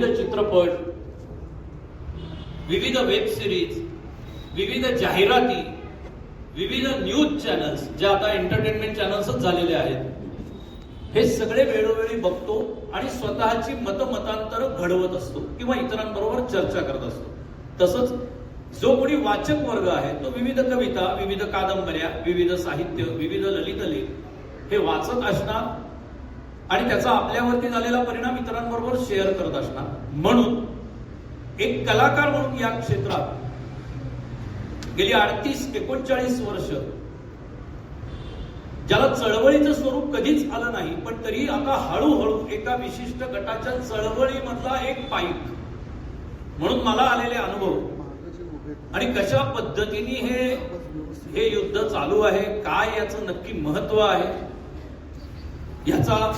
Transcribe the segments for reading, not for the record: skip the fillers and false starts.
विविध चित्रपट, विविध वेब सिरीज, विविध जाहिराती, विविध न्यूज चॅनल्स जे आता एंटरटेनमेंट चॅनल्सच झालेले आहेत, हे सगळे वेळोवेळी बघतो आणि स्वतःची मतमतांतर घडवत असतो किंवा इतरांबरोबर चर्चा करत असतो. तसंच जो कोणी वाचक वर्ग आहे तो विविध कविता, विविध कादंबऱ्या, विविध साहित्य, विविध ललित लेख हे वाचत असणार आणि त्याचा आपल्यावरती झालेला परिणाम इतरांबरोबर शेअर करत असणार. म्हणून एक कलाकार म्हणून या क्षेत्रात गेली 38-39 वर्ष, ज्याला चळवळीचं स्वरूप कधीच आलं नाही, पण तरी आता हळूहळू एका विशिष्ट गटाच्या चळवळीमधला एक पाईक म्हणून मला आलेले अनुभव आणि कशा पद्धतीने हे युद्ध चालू आहे, काय याचं नक्की महत्व आहे, याचा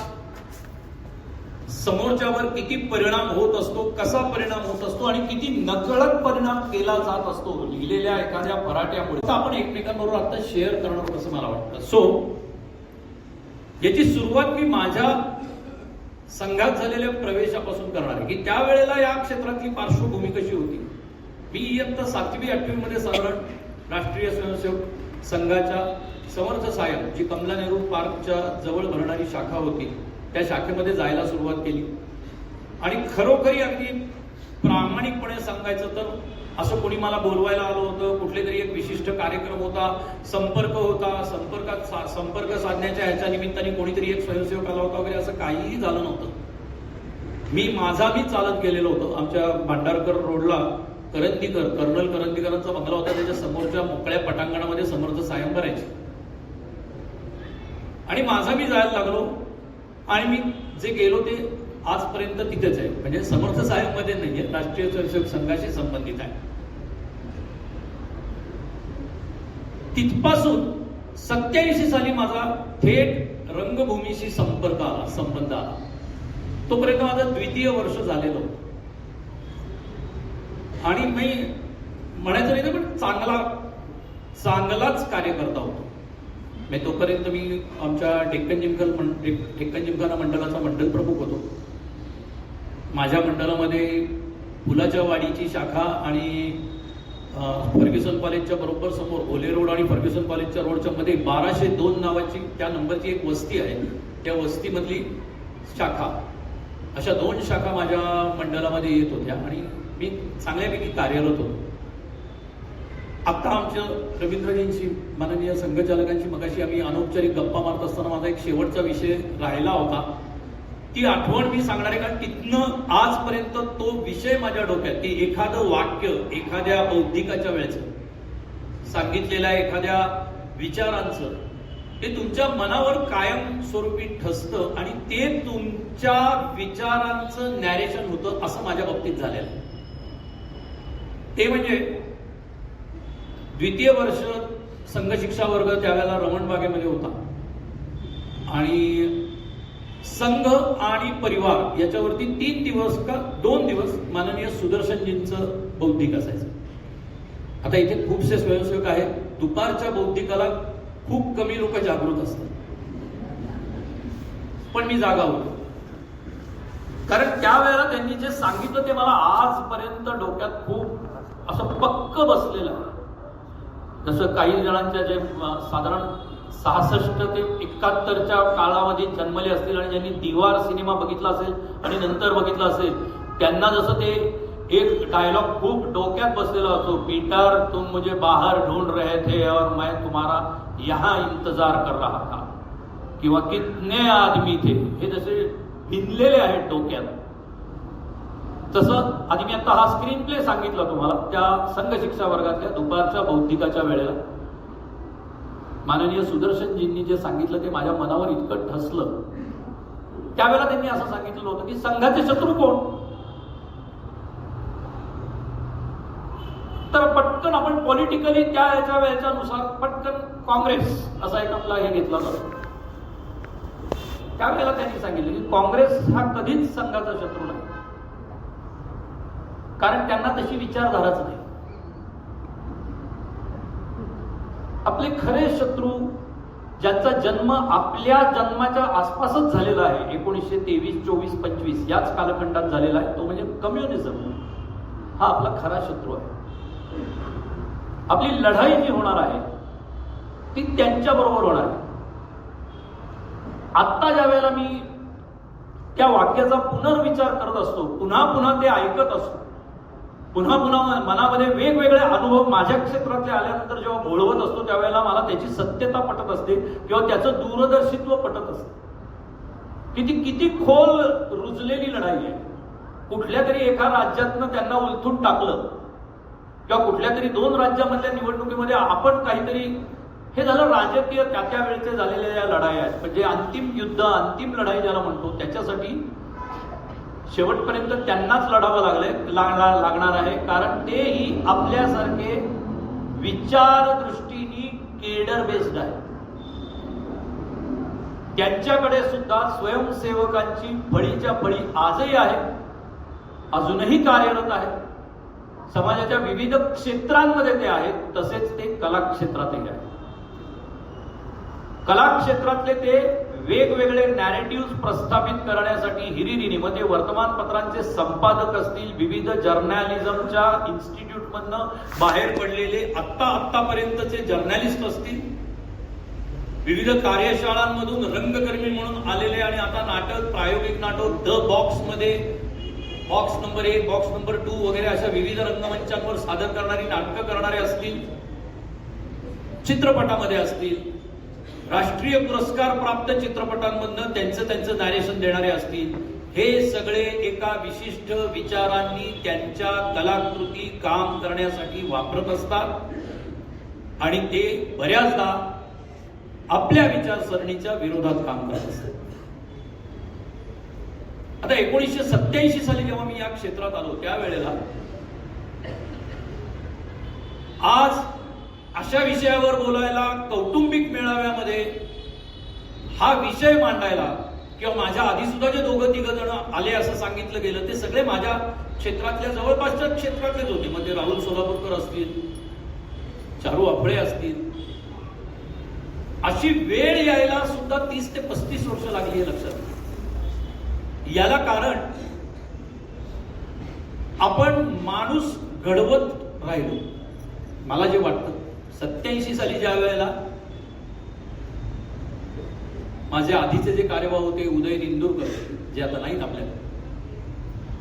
समोरच्यावर किती परिणाम होत असतो, कसा परिणाम होत असतो आणि किती नकळत परिणाम केला जात असतो लिहिलेल्या एखाद्या फराट्यामुळे, आपण एकमेकांबरोबर आता शेअर करणं असं मला वाटतं. सो याची सुरुवात मी माझ्या संघात झालेल्या प्रवेशापासून करणार आहे की त्यावेळेला या क्षेत्रातली पार्श्वभूमी कशी होती. मी इयत्ता 7वी-8वी मध्ये साधारण राष्ट्रीय स्वयंसेवक संघाच्या समर्थ सायम, जी कमला नेहरू पार्कच्या जवळ भरणारी शाखा होती, त्या शाखेमध्ये जायला सुरुवात केली. आणि खरोखरी अगदी प्रामाणिकपणे सांगायचं तर असं कोणी मला बोलवायला आलं होतं, कुठले तरी एक विशिष्ट कार्यक्रम होता, संपर्क होता, संपर्क साधण्याच्या ह्याच्या निमित्ताने कोणीतरी एक स्वयंसेवक आला होता वगैरे, असं काहीही झालं नव्हतं. मी चालत गेलेलो होतो. आमच्या भांडारकर रोडला कर्नल करंदीकरांचा बंगला होता, त्याच्या समोरच्या मोकळ्या पटांगणामध्ये समर्थ सायम भरायचे आणि मी जायला लागलो आणि मी जे गेलो ते आजपर्यंत तिथेच आहे, म्हणजे समर्थ साहेब मध्ये नाहीये, राष्ट्रीय स्वयंसेवक संघाशी संबंधित आहे. तिथपासून 87 साली माझा थेट रंगभूमीशी संबंध आला. तोपर्यंत माझं 2य वर्ष झालेलं होतं आणि मी म्हणायचं नाही पण चांगलाच कार्यकर्ता होतो. तोपर्यंत मी आमच्या डेक्कन जिमखाना मंडळाचा मंडल प्रमुख होतो. माझ्या मंडळामध्ये फुलाच्या वाडीची शाखा आणि फर्ग्युसन कॉलेजच्या बरोबर समोर ओले रोड आणि फर्ग्युसन कॉलेजच्या रोडच्या मध्ये 1202 नावाची त्या नंबरची एक वस्ती आहे, त्या वस्तीमधली शाखा, अशा 2 शाखा माझ्या मंडळामध्ये येत होत्या आणि मी चांगल्यापैकी कार्यरत होतो. आता आमच्या रवींद्रजींशी, माननीय संघचालकांशी मगाशी आम्ही अनौपचारिक गप्पा मारत असताना माझा एक शेवटचा विषय राहिला होता, ती आठवण मी सांगणार आहे. कारण तिथनं आजपर्यंत तो विषय माझ्या डोक्यात, की एखादं वाक्य एखाद्या बौद्धिकाच्या वेळेचं सांगितलेल्या एखाद्या विचारांचं ते तुमच्या मनावर कायम स्वरूपी ठसतं आणि ते तुमच्या विचारांचं नॅरेशन होतं, असं माझ्या बाबतीत झालेलं आहे. ते म्हणजे 2य वर्ष संघ शिक्षा वर्ग त्यावेळेला रमण बागेमध्ये होता आणि संघ आणि परिवार याच्यावरती 3 दिवस का 2 दिवस माननीय सुदर्शनजींचं बौद्धिक असायचं. आता इथे खूपसे स्वयंसेवक आहेत, दुपारच्या बौद्धिकाला खूप कमी लोक जागृत असतात, पण मी जागा होतो कारण त्यावेळेला त्यांनी जे सांगितलं ते मला आजपर्यंत डोक्यात खूप असं पक्क बसलेलं आहे. जसं काही जणांच्या जे साधारण 66 ते 71च्या काळामध्ये जन्मले असतील आणि ज्यांनी दीवार सिनेमा बघितला असेल आणि नंतर बघितला असेल, त्यांना जसं ते एक डायलॉग खूप डोक्यात बसलेला असतो, पीटर तुम मुझे बाहर ढूंढ रहे थे और मैं तुम्हारा यहाँ इंतजार कर रहा था, किंवा कितने आदमी थे, हे जसे भिनलेले आहेत डोक्यात. तसं आधी मी आता हा स्क्रीन प्ले सांगितला तुम्हाला, त्या संघ शिक्षा वर्गातल्या दुपारच्या बौद्धिकाच्या वेळेला माननीय सुदर्शनजींनी जे सांगितलं ते माझ्या मनावर इतकं ठसलं. त्यावेळेला त्यांनी असं सांगितलं होतं की संघाचे शत्रू कोण, तर पटकन आपण पॉलिटिकली त्या याच्या वेळेच्यानुसार पटकन काँग्रेस असा एक आपला हे घेतला जातो. त्यावेळेला त्यांनी सांगितलं की काँग्रेस हा कधीच संघाचा शत्रू नाही, कारण त्यांना तशी विचारधाराच नाही. आपले खरे शत्रू ज्यांचा जन्म आपल्या जन्माच्या आसपासच झालेला आहे, 1923, 24, 25 याच कालखंडात झालेला आहे, तो म्हणजे कम्युनिझम. हा आपला खरा शत्रू आहे. आपली लढाई जी होणार आहे ती त्यांच्या बरोबर होणार आहे. आत्ता ज्या वेळेला मी त्या वाक्याचा पुनर्विचार करत असतो, पुन्हा पुन्हा ते ऐकत असतो, पुन्हा पुन्हा मनामध्ये वेगवेगळे अनुभव माझ्या क्षेत्रातले आल्यानंतर जेव्हा बोलवत असतो त्यावेळेला मला त्याची सत्यता पटत असते किंवा त्याचं दूरदर्शित्व पटत असते. किती खोल रुजलेली लढाई आहे. कुठल्या तरी एका राज्यातनं त्यांना उलथून टाकलं किंवा कुठल्या तरी 2 राज्यामधल्या निवडणुकीमध्ये आपण काहीतरी, हे झालं राजकीय त्या वेळेचे झालेल्या या लढाई आहेत. म्हणजे अंतिम युद्ध, अंतिम लढाई ज्याला म्हणतो, त्याच्यासाठी शेवटपर्यंत त्यांनाच लढावं लागणार आहे. कारण तेही आपल्यासारखे विचार दृष्टीने केडर बेस्ड आहे. त्यांच्याकडे सुद्धा स्वयंसेवकांची फळीच्या फळी आजही आहे, अजूनही कार्यरत आहे. समाजाच्या विविध क्षेत्रांमध्ये ते आहेत, तसेच ते कला क्षेत्रातही आहेत. कला क्षेत्रातले ते वेगवेगळे नॅरेटिव्ह प्रस्थापित करण्यासाठी हिरिरीने, मग ते वर्तमानपत्रांचे संपादक असतील, विविध जर्नलिझमच्या इन्स्टिट्यूटमधनं बाहेर पडलेले आत्तापर्यंतचे जर्नलिस्ट असतील, विविध कार्यशाळांमधून रंगकर्मी म्हणून आलेले आणि आता नाटक, प्रायोगिक नाटक द बॉक्समध्ये बॉक्स नंबर 1, बॉक्स नंबर 2 वगैरे अशा विविध रंगमंचांवर सादर करणारी नाटकं करणारे असतील, चित्रपटामध्ये असतील, राष्ट्रीय पुरस्कार प्राप्त चित्रपटांमधनं त्यांचं नॅरेशन देणारे असतील. हे सगळे एका विशिष्ट विचारांनी त्यांच्या कलाकृती काम करण्यासाठी वापरत असतात आणि ते बऱ्याचदा आपल्या विचारसरणीच्या विरोधात काम करत असतात. आता 1987 साली जेव्हा मी या क्षेत्रात आलो त्यावेळेला आज अशा विषयावर बोलायला, कौटुंबिक मेळाव्यामध्ये हा विषय मांडायला, किंवा माझ्या आधी सुद्धा जे 2-3 जण आले असं सांगितलं गेलं, ते सगळे माझ्या क्षेत्रातल्या जवळपासच्या क्षेत्रातलेच होते. म्हणजे राहुल सोलापूरकर असतील, चारू आपळे असतील. अशी वेळ यायला सुद्धा 30 ते 35 वर्ष लागली आहे लक्षात. याला कारण आपण माणूस घडवत राहिलो. मला जे वाटतं 87 साली ज्या वेळेला माझे आधीचे जे कार्यवाह होते उदय इंदूरकर, जे आता नाहीत आपल्याला,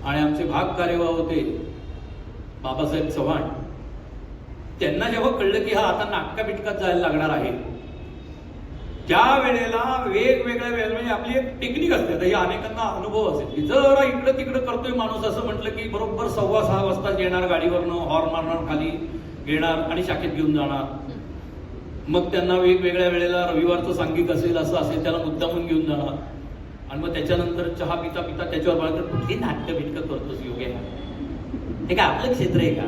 आणि आमचे भाग कार्यवाह होते बाबासाहेब चव्हाण, त्यांना जेव्हा कळलं की हा आता नाटका बिटकात जायला लागणार आहे, त्यावेळेला वेगवेगळ्या म्हणजे आपली एक टेक्निक असते. आता या अनेकांना अनुभव असेल की जरा इकडं तिकडं करतोय माणूस असं म्हटलं की बरोबर 6:15 वाजता येणार, गाडीवरनं हॉर्न मारणार, खाली घेणार आणि शाखेत घेऊन जाणार. मग त्यांना वेगवेगळ्या वेळेला रविवारचं सांघिक असेल, असं असेल, त्याला मुद्दामून घेऊन जाणार आणि मग त्याच्यानंतर चहा पिता पिता त्याच्यावर बघा कुठली नाटकं बिटकं करतोस योग्य, हे काय आपलं क्षेत्र आहे का,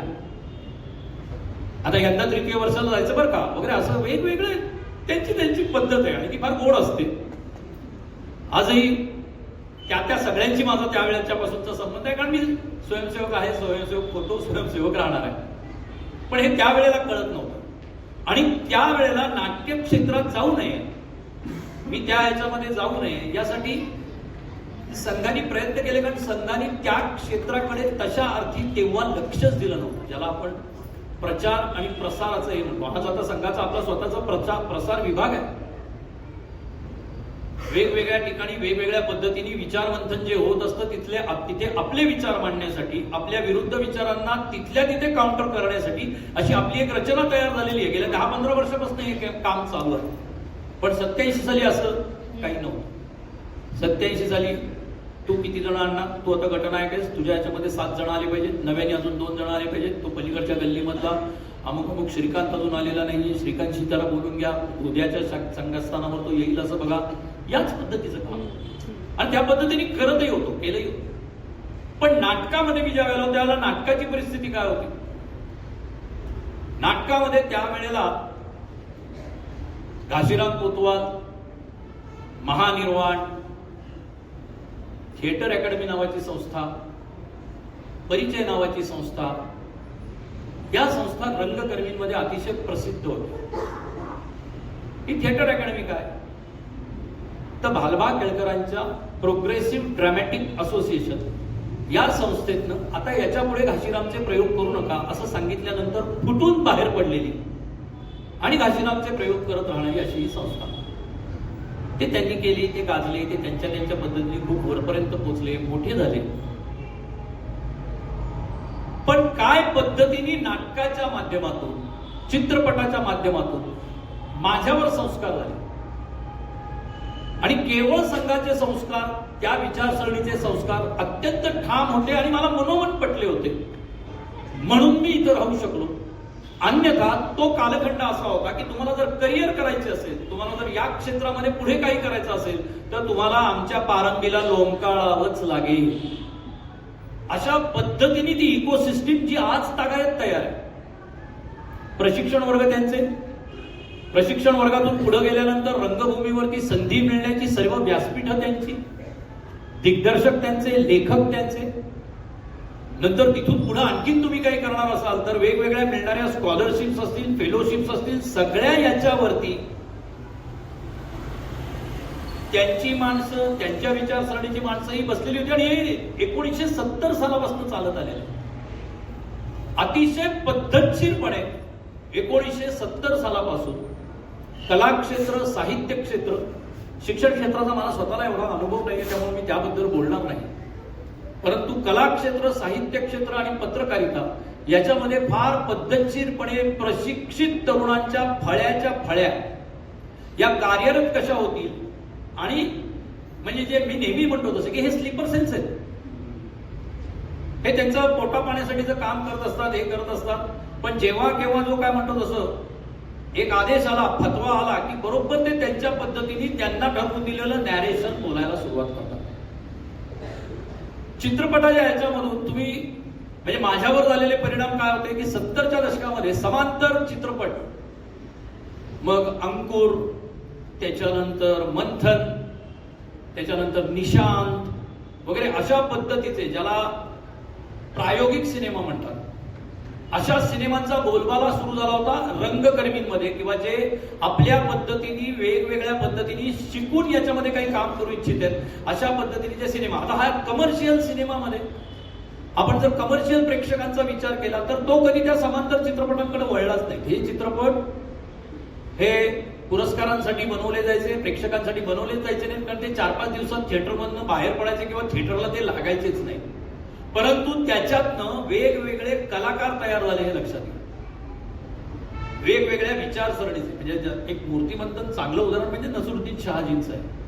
आता यंदा 3य वर्षाला जायचं बरं का वगैरे, असं वेगवेगळे त्यांची पद्धत आहे आणि ती फार गोड असते. आजही त्या सगळ्यांची माझा त्यावेळेच्या पासूनचा संबंध आहे, कारण मी स्वयंसेवक आहे, स्वयंसेवक होतो, स्वयंसेवक राहणार आहे. पण हे त्यावेळेला कळत नव्हतं आणि त्यावेळेला नाट्य क्षेत्रात जाऊ नये, मी त्या ह्याच्यामध्ये जाऊ नये यासाठी संघाने प्रयत्न केले. कारण संघाने त्या क्षेत्राकडे तशा अर्थी तेव्हा लक्षच दिलं नव्हतं, ज्याला आपण प्रचार आणि प्रसाराचं हे म्हणतो. आज आता संघाचा आपला स्वतःचा प्रसार विभाग आहे. वेगवेगळ्या ठिकाणी वेगवेगळ्या पद्धतीने विचार मंथन जे होत असतं तिथे आपले विचार मांडण्यासाठी, आपल्या विरुद्ध विचारांना तिथल्या तिथे काउंटर करण्यासाठी अशी आपली एक रचना तयार झालेली आहे. गेल्या 10-15 वर्षापासून हे काम चालू आहे. पण 87 साली असं काही नव्हतं. 87 साली तू किती जण आणणार, तू आता गटनायक आहेस, तुझ्या याच्यामध्ये 7 जण आले पाहिजेत, नव्याने अजून 2 जण आले पाहिजेत, तो पलीकडच्या गल्लीमधला अमुक श्रीकांत अजून आलेला नाही, श्रीकांतशी त्याला बोलून घ्या, उद्याच्या संघस्थानावर तो येईल असं बघा. याच पद्धतीचं काम आणि त्या पद्धतीने करतही होतो, केलंही होतं. पण नाटकामध्ये मी ज्या वेळेला त्यावेळेला नाटकाची परिस्थिती काय होती, नाटकामध्ये त्यावेळेला घाशीराम कोतवाल, महानिर्वाण, थिएटर अकॅडमी नावाची संस्था, परिचय नावाची संस्था, या संस्था रंगकर्मींमध्ये अतिशय प्रसिद्ध होत्या. ही थिएटर अकॅडमी काय? तर भालबा केळकरांच्या प्रोग्रेसिव्ह ड्रॅमॅटिक असोसिएशन या संस्थेतनं आता याच्यापुढे घाशीरामचे प्रयोग करू नका असं सांगितल्यानंतर फुटून बाहेर पडलेली आणि घाशीरामचे प्रयोग करत राहणारी अशी ही संस्था. ते त्यांनी केली, ते गाजले, ते त्यांच्या पद्धतीने खूप वरपर्यंत पोहोचले, मोठे झाले. पण काय पद्धतीने नाटकाच्या माध्यमातून, चित्रपटाच्या माध्यमातून माझ्यावर संस्कार झाले आणि केवळ संघाचे संस्कार, त्या विचारसरणीचे संस्कार अत्यंत ठाम होते आणि मला मनोमन पटले होते, म्हणून मी इथं राहू शकलो. अन्यथा तो कालखंड असा होता की तुम्हाला जर करिअर करायचे असेल, तुम्हाला जर या क्षेत्रामध्ये पुढे काही करायचं असेल तर तुम्हाला आमच्या पारंबीला लोंबकाळावंच लागेल. अशा पद्धतीने ती इकोसिस्टीम जी आज तागायत तयार आहे. प्रशिक्षण वर्ग त्यांचे, प्रशिक्षण वर्गातून पुढे गेल्यानंतर रंगभूमीवरती संधी मिळण्याची सर्व व्यासपीठं त्यांची, दिग्दर्शक त्यांचे, लेखक त्यांचे. नंतर तिथून पुढे आणखीन तुम्ही काही करणार असाल तर वेगवेगळ्या मिळणाऱ्या स्कॉलरशिप्स असतील, फेलोशिप्स असतील, सगळ्या याच्यावरती त्यांची माणसं, त्यांच्या विचारसरणीची माणसंही बसलेली होती. आणि हे 1970 सालापासून चालत आलेलं अतिशय पद्धतशीरपणे 1970 सालापासून कला क्षेत्र, साहित्य क्षेत्र, शिक्षण क्षेत्राचा मला स्वतःला एवढा अनुभव नाहीये त्यामुळे मी त्याबद्दल बोलणार नाही, परंतु कला क्षेत्र, साहित्य क्षेत्र आणि पत्रकारिता याच्यामध्ये फार पद्धतशीरपणे प्रशिक्षित तरुणांच्या फळ्याच्या फळ्या या कार्यरत कशा होतील. आणि म्हणजे जे मी नेहमी म्हणतो तसं की हे स्लीपर सेल्स आहेत, हे त्यांचं पोटा पाण्यासाठीचं काम करत असतात, हे करत असतात. पण जेव्हा केव्हा जो काय म्हणतो तसं एक आदेश आला, फतवा आला की बरोबर ते त्यांच्या पद्धतीने त्यांना ठरवून दिलेलं नॅरेशन बोलायला सुरुवात करतात. चित्रपटाच्या याच्यामधून तुम्ही म्हणजे माझ्यावर झालेले परिणाम काय होते की 70च्या दशकामध्ये समांतर चित्रपट, मग अंकुर, त्याच्यानंतर मंथन, त्याच्यानंतर निशांत वगैरे अशा पद्धतीचे ज्याला प्रायोगिक सिनेमा म्हणतात, अशा सिनेमांचा बोलबाला सुरू झाला होता रंगकर्मींमध्ये, किंवा जे आपल्या पद्धतीने वेगवेगळ्या पद्धतीने शिकून याच्यामध्ये काही काम करू इच्छित आहेत अशा पद्धतीचे सिनेमा. आता हा कमर्शियल सिनेमामध्ये आपण जर कमर्शियल प्रेक्षकांचा विचार केला तर तो कधी त्या समांतर चित्रपटांकडे वळलाच नाही. हे चित्रपट हे पुरस्कारांसाठी बनवले जायचे, प्रेक्षकांसाठी बनवले जायचे नाही, कारण ते 4-5 दिवसात थिएटरमधनं बाहेर पडायचे किंवा थिएटरला ते लागायचेच नाही. परंतु त्याच्यातनं वेगवेगळे कलाकार तयार झाले हे लक्षात घ्या, वेगवेगळ्या विचारसरणीचे. म्हणजे एक मूर्तिमंतन चांगलं उदाहरण म्हणजे नसरुद्दीन शहाजींचं आहे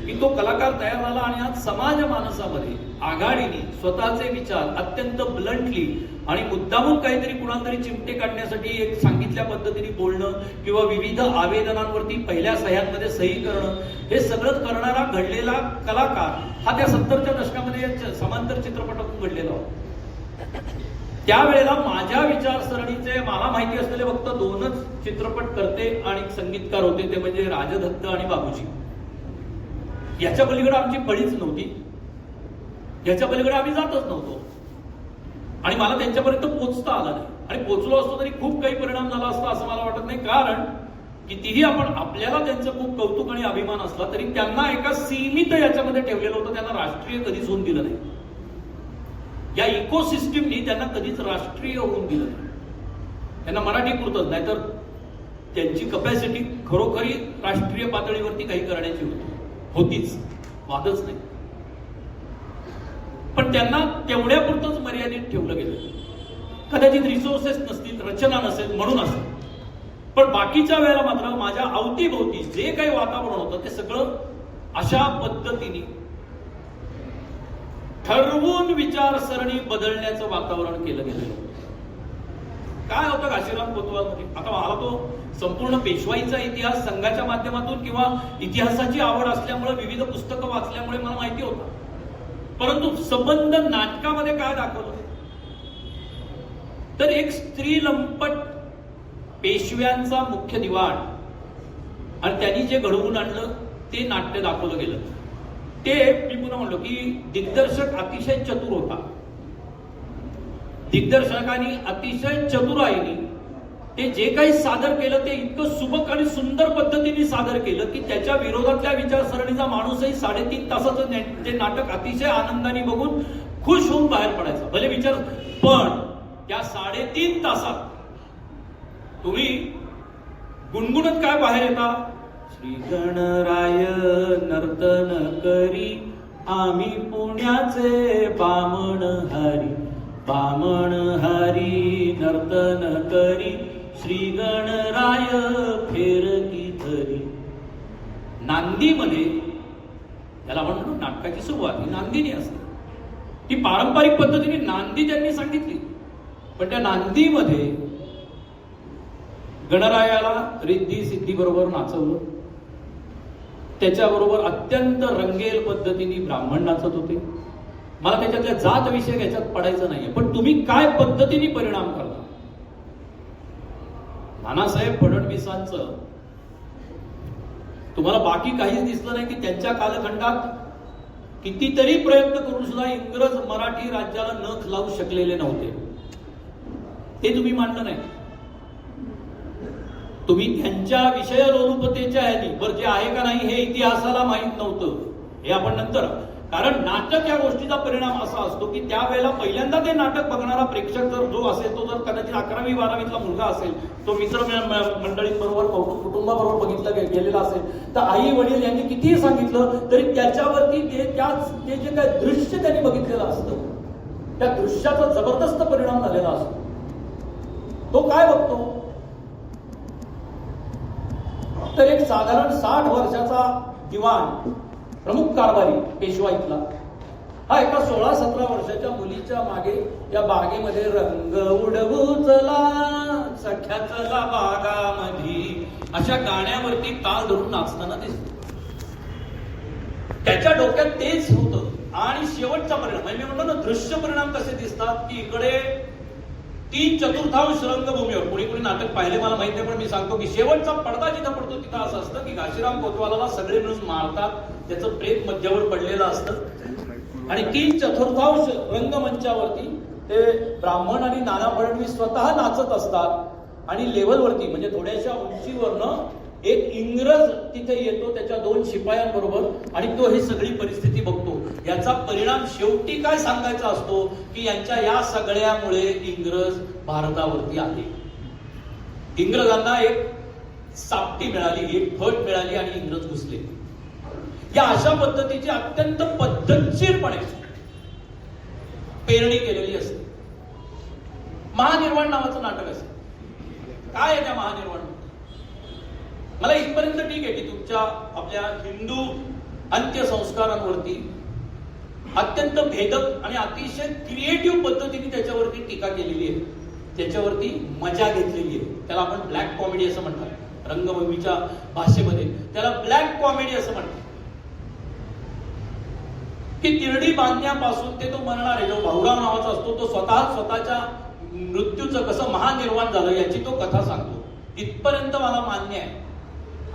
की तो कलाकार तयार झाला आणि आज समाज मानसामध्ये आघाडीने स्वतःचे विचार अत्यंत ब्लंटली आणि मुद्दामून काहीतरी कुणाला तरी चिमटे काढण्यासाठी एक सांगितल्या पद्धतीने बोलणं किंवा विविध आवेदनांवरती पहिल्या सह्यांमध्ये सही करणं, हे सगळं करणारा घडलेला कलाकार हा त्या 70च्या दशकामध्ये समांतर चित्रपटातून घडलेला होता. त्यावेळेला माझ्या विचारसरणीचे मला माहिती असलेले फक्त 2च चित्रपट करते आणि संगीतकार होते, ते म्हणजे राजदत्त आणि बाबूजी. याच्या पलीकडे आमची पळीच नव्हती, याच्या पलीकडे आम्ही जातच नव्हतो आणि मला त्यांच्यापर्यंत पोचता आला नाही. आणि पोचलो असतो तरी खूप काही परिणाम झाला असता असं मला वाटत नाही, कारण कितीही आपण आपल्याला त्यांचं खूप कौतुक आणि अभिमान असला तरी त्यांना एका सीमित याच्यामध्ये ठेवलेलं होतं. त्यांना राष्ट्रीय कधीच होऊन दिलं नाही, या इकोसिस्टीमनी त्यांना कधीच राष्ट्रीय होऊन दिलं नाही. त्यांना मराठी पुरतच नाही तर त्यांची कपॅसिटी खरोखरी राष्ट्रीय पातळीवरती काही करण्याची होतीच, वादच नाही. पण त्यांना तेवढ्या पुरतच मर्यादित ठेवलं गेलं. कदाचित रिसोर्सेस नसतील, रचना नसेल म्हणून असेल, पण बाकीच्या वेळेला मात्र माझ्या अवतीभोवती जे काही वातावरण होतं ते सगळं अशा पद्धतीने ठरवून विचारसरणी बदलण्याचं वातावरण केलं गेलं. काय होतं घाशीराम कोतवालमध्ये? आता मला तो संपूर्ण पेशवाईचा इतिहास संघाच्या माध्यमातून किंवा इतिहासाची आवड असल्यामुळे विविध पुस्तकं वाचल्यामुळे मला माहिती होतं, परंतु संबंध नाटकामध्ये काय दाखवलं तर एक स्त्री लंपट पेशव्यांचा मुख्य दिवाण आणि त्यांनी जे घडवून आणलं ते नाट्य दाखवलं गेलं. ते मी पुन्हा म्हणलो की दिग्दर्शक अतिशय चतुर होता. दिग्दर्शकांनी अतिशय चतुराईने ते जे काही सादर केलं ते इतकं सुबक आणि सुंदर पद्धतीने सादर केलं की त्याच्या विरोधातल्या विचारसरणीचा माणूसही 3.5 तासाचं ते नाटक अतिशय आनंदाने बघून खुश होऊन बाहेर पडायचा. भले विचार, पण त्या 3.5 तासात तुम्ही गुणगुणत काय बाहेर येता? श्री गणराय नर्तन करी आम्ही पुण्याचे बामण हरी, बामण हरी नर्तन करी श्री गणराय फेरकी धरी. नांदीमध्ये त्याला आपण म्हणतो नाटकाची सुरुवात ही नांदीने असते. ती पारंपरिक पद्धतीने नांदी त्यांनी सांगितली, पण त्या नांदीमध्ये गणरायाला रिद्धी सिद्धी बरोबर नाचवलं. त्याच्याबरोबर अत्यंत रंगेल पद्धतीने ब्राह्मण नाचत होते. मला त्याच्यातल्या जात विषय याच्यात पडायचं नाहीये, पण तुम्ही काय पद्धतीने परिणाम करता. नानासाहेब फडणवीसांचं तुम्हाला बाकी काहीच दिसलं नाही की त्यांच्या कालखंडात कितीतरी प्रयत्न करून सुद्धा इंग्रज मराठी राज्याला नख लावू शकलेले नव्हते. ते तुम्ही मांडलं नाही. तुम्ही त्यांच्या विषय लोलुपतेच्या ह्यानी वर जे आहे का नाही हे इतिहासाला माहीत नव्हतं. हे आपण नंतर, कारण नाटक या गोष्टीचा परिणाम असा असतो की त्यावेळेला पहिल्यांदा ते नाटक बघणारा प्रेक्षक जर जो असेल तो जर कदाचित 11वी 12वीतला मुलगा असेल, तो मित्र मंडळी बरोबर कुटुंबाबरोबर बघितला गेलेला असेल, तर आई वडील यांनी कितीही सांगितलं तरी त्याच्यावरती ते जे काय दृश्य त्यांनी बघितलेलं असतं त्या दृश्याचा जबरदस्त परिणाम झालेला असतो. तो काय बघतो तर एक साधारण 60 वर्षाचा दिवाण प्रमुख कारभारी पेशवा इथला हा एका 16-17 वर्षाच्या मुलीच्या मागे या बागेमध्ये रंग उडवू चला सख्या चला बागामध्ये अशा गाण्यावरती ताल धरून नाचताना दिसतो. त्याच्या डोक्यात तेच होतं. आणि शेवटचा परिणाम म्हणजे मी म्हणतो ना, दृश्य परिणाम कसे दिसतात की इकडे 3/4 रंगभूमीवर कोणी कोणी नाटक पाहिले मला माहित नाही, पण मी सांगतो की शेवटचा पडदा जिथं पडतो तिथं असं असतं की घाशीराम कोतवालाला सगळे मिळून मारतात, त्याचं प्रेत मध्यावर पडलेलं असतं आणि 3/4 रंगमंचावरती ते ब्राह्मण आणि नाना फडणवीस स्वतः नाचत असतात आणि लेवलवरती म्हणजे थोड्याशा उंचीवरनं एक इंग्रज तिथे येतो त्याच्या 2 शिपायांबरोबर आणि तो ही सगळी परिस्थिती बघतो. याचा परिणाम शेवटी काय सांगायचा असतो की यांच्या या सगळ्यामुळे इंग्रज भारतावरती आले. इंग्रजांना एक सापटी मिळाली, एक फट मिळाली आणि इंग्रज घुसले. या अशा पद्धतीची अत्यंत पद्धतशीरपणे पेरणी केलेली असते. महानिर्वाण नावाचं नाटक असतं. काय आहे त्या महानिर्वाण? मला इथपर्यंत ठीक आहे की तुमच्या आपल्या हिंदू अंत्यसंस्कारांवरती अत्यंत भेदक आणि अतिशय क्रिएटिव्ह पद्धतीने त्याच्यावरती टीका केलेली आहे, त्याच्यावरती मजा घेतलेली आहे. त्याला आपण ब्लॅक कॉमेडी असं म्हणतात. रंगभूमीच्या भाषेमध्ये त्याला ब्लॅक कॉमेडी असं म्हणतात. की तिरडी बांधण्यापासून ते तो मरणार आहे जो भाऊराव नावाचा असतो तो स्वतःच्या मृत्यूचं कसं महानिर्वाण झालं याची तो कथा सांगतो. इथपर्यंत मला मान्य आहे.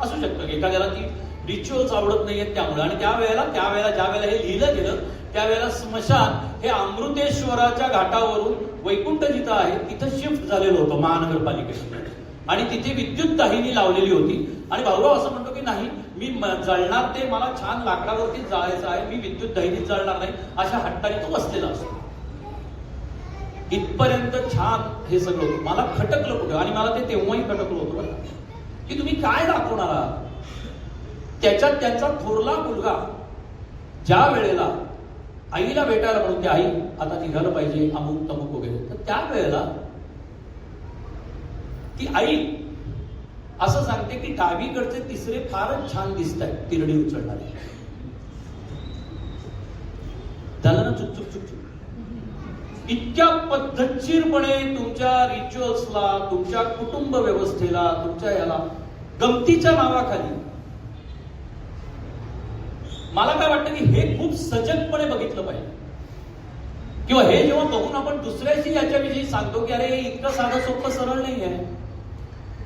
असू शकतं एखाद्याला ती रिच्युअल्स आवडत नाहीयेत त्यामुळे. आणि त्यावेळेला ज्या वेळेला हे लिहिलं गेलं त्यावेळेला स्मशान हे अमृतेश्वराच्या घाटावरून वैकुंठ जिथं आहे तिथं शिफ्ट झालेलं होतं महानगरपालिकेने आणि तिथे विद्युत दाहिनी लावलेली होती. आणि भाऊराव असं म्हणतो की नाही मी जळणार, ते मला छान लाकडावरती जायचं आहे, मी विद्युत दाहिनीत जळणार नाही, अशा हट्टाने तो बसलेला असतो. इथपर्यंत छान हे सगळं होतं. मला खटकलं कुठं, आणि मला ते तेव्हाही खटकलं होतं की तुम्ही काय दाखवणार आहात. त्याच्यात त्यांचा थोरला मुलगा ज्या वेळेला आईला भेटायला म्हणून की आई आता निघालं पाहिजे अमुक तमुक वगैरे, तर त्या वेळेला ती आई असं सांगते की डावीकडचे तिसरे फारच छान दिसत आहेत तिरडी उचलणारे. झालं ना चुक चुक चुक चुक. इतक्या पद्धतशीरपणे तुमच्या रिच्युअल्सला, तुमच्या कुटुंब व्यवस्थेला, तुमच्या याला गमतीच्या नावाखाली मला काय वाटतं की हे खूप सजगपणे बघितलं पाहिजे. किंवा हे जेव्हा बघून आपण दुसऱ्याशी याच्याविषयी सांगतो की अरे इतकं साधं सोपं सरळ नाही आहे,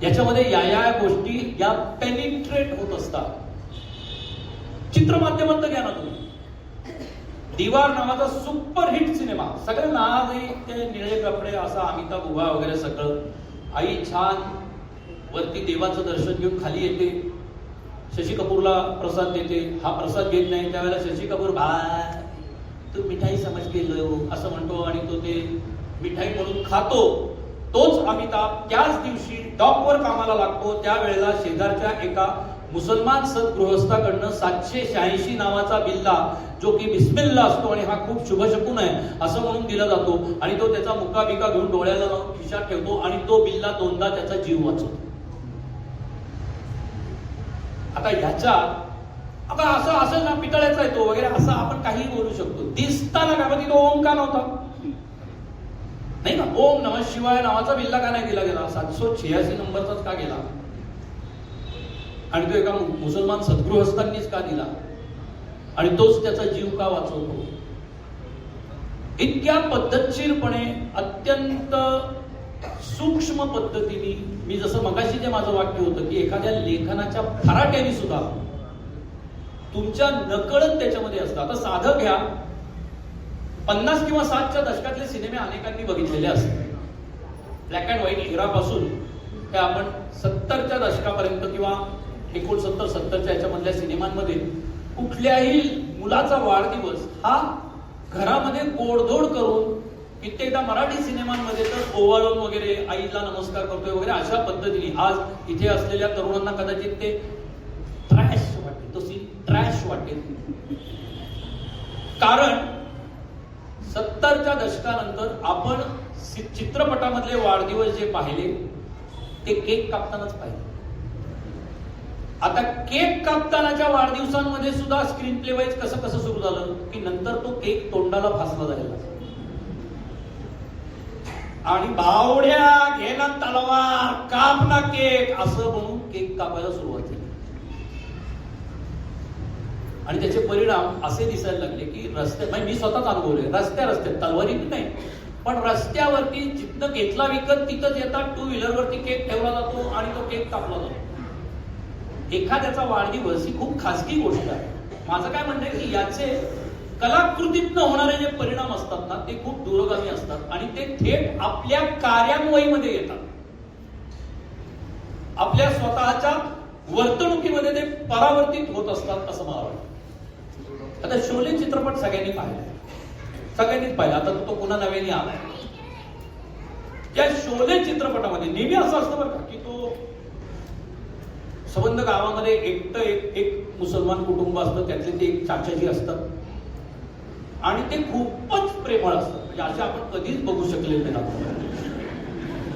याच्यामध्ये या गोष्टी या पेनिट्रेट होत असतात. चित्रमाध्यमात घ्या ना तुम्ही. दीवार नावाचा सुपर हिट सिनेमा, सगळे नाव ते निळे कपडे असा अमिताभ उभा वगैरे सगळं आई छान वरती देवाचं दर्शन घेऊन खाली येते, शशी कपूरला प्रसाद देते. हा प्रसाद घेत नाही, त्यावेळेला शशी कपूर भाई तू मिठाई समज गेलो असं म्हणतो आणि तो ते मिठाई म्हणून खातो. तोच अमिताभ त्याच दिवशी डॉकवर कामाला लागतो. त्यावेळेला शेजारच्या एका मुसलमान सद्गृहस्थाकडनं 786 नावाचा बिल्ला, जो की बिस्मिल्ला असतो आणि हा खूप शुभशकुन आहे असं म्हणून दिला जातो, आणि तो त्याचा मुक्का बिका घेऊन डोळ्याला लावून खिशात ठेवतो आणि तो बिल्ला 2दा त्याचा जीव वाचवतो. आता ह्याच्या आता असं असं ना पितळ्याचा येतो वगैरे असं आपण काही बोलू शकतो. दिसताना का तिथं ओम का नव्हता, नाही का? ओम नमः शिवाय नावाचा बिल्ला का नाही दिला गेला? 786 नंबरचाच का गेला? आणि तो एका मुसलमान सद्गृहस्थांनीच का दिला? आणि तोच त्याचा जीव का वाचवतो? इतक्या पद्धतशीरपणे, अत्यंत सूक्ष्म पद्धतीने, मी जसं मगाशी जे माझं वाक्य होतं की एखाद्या लेखनाच्या फराट्याने सुद्धा तुमच्या नकळत त्याच्यामध्ये असतात. आता साधं घ्या, 50 किंवा 60च्या दशकातले सिनेमे अनेकांनी बघितलेले असतात. ब्लॅक अँड व्हाईट इरापासून ते आपण 70च्या दशकापर्यंत किंवा 69-70च्या याच्यामधल्या सिनेमांमध्ये कुठल्याही मुलाचा वाढदिवस हा घरामध्ये गोडधोड करून, कित्येकदा मराठी सिनेमांमध्ये तर ओवाळून वगैरे आईला नमस्कार करतोय वगैरे अशा पद्धतीने. आज इथे असलेल्या तरुणांना कदाचित ते ट्रॅश वाटेल, तो सीन ट्रॅश वाटेल. कारण 70च्या दशकानंतर आपण चित्रपटामधले वाढदिवस जे पाहिले ते केक कापतानाच पाहिले. आता केक कापतानाच्या वाढदिवसांमध्ये सुद्धा स्क्रीन प्ले वाईज कसं कसं सुरू झालं की नंतर तो केक तोंडाला फासला जायला आणि बावड्या घे ना तलवार काप ना केक असं म्हणून केक कापायला सुरुवात झाली. आणि त्याचे परिणाम असे दिसायला लागले की रस्त्यात, मी स्वतःच अनुभवले, रस्त्यात तलवारी नाही पण रस्त्यावरती जिथनं घेतला विकत तिथंच येतात, 2 व्हीलरवरती केक ठेवला जातो आणि तो केक कापला जातो. एखाद्याचा वाढदिवस ही खूप खासगी गोष्ट आहे. माझं काय म्हणणं आहे की याचे कलाकृतीतनं होणारे जे परिणाम असतात ना ते खूप दूरगामी असतात आणि ते थेट आपल्या कार्यान्वयीमध्ये येतात, आपल्या स्वतःच्या वर्तणुकीमध्ये ते परावर्तित होत असतात असं मला वाटतं. आता शोले चित्रपट सगळ्यांनी सगळ्यांनीच पाहिला. आता तो पुन्हा नव्याने आलाय. त्या शोले चित्रपटामध्ये नेहमी असं असतं बरं का की तो संबंध गावामध्ये एक मुसलमान कुटुंब असतं, त्यातले ते एक चाचाजी असतात आणि ते खूपच प्रेमळ असतात. म्हणजे असे आपण कधीच बघू शकलेले नाही.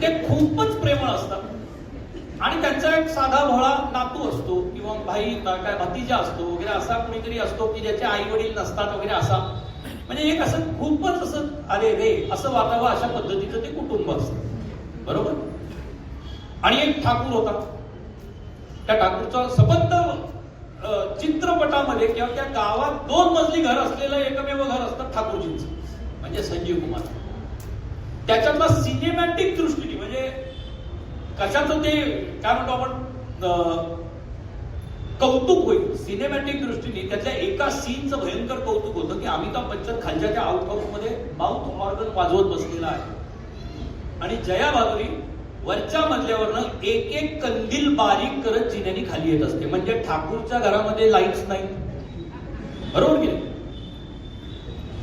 ते खूपच प्रेमळ असतात आणि त्यांचा एक साधा भोळा नातू असतो किंवा भाई काय भतीजा असतो वगैरे, असा कुणीतरी असतो की ज्याचे आई वडील नसतात वगैरे, असा म्हणजे एक असं खूपच असं अरे रे असं वाटावं अशा पद्धतीचं ते कुटुंब असतं, बरोबर. आणि एक ठाकूर होता. त्या ठाकूरचा संबंध चित्रपटामध्ये किंवा त्या गावात 2 मजली घर असलेलं एकमेव घर असतं ठाकूरजींचं, म्हणजे संजीव कुमार. त्याच्यातला सिनेमॅटिक दृष्टीने म्हणजे कशाचं ते काय म्हणतो आपण कौतुक होईल सिनेमॅटिक दृष्टीने. त्यातल्या एका सीनचं भयंकर कौतुक होतं की अमिताभ बच्चन खालच्या आउट हाऊस मध्ये माउथ ऑर्गन वाजवत बसलेला आहे आणि जया भादुरी वरच्या मजल्यावरनं एक कंदील बारीक करत जिन्यानी खाली येत असते. म्हणजे ठाकूरच्या घरामध्ये लाईट्स नाही, बरोबर की नाही.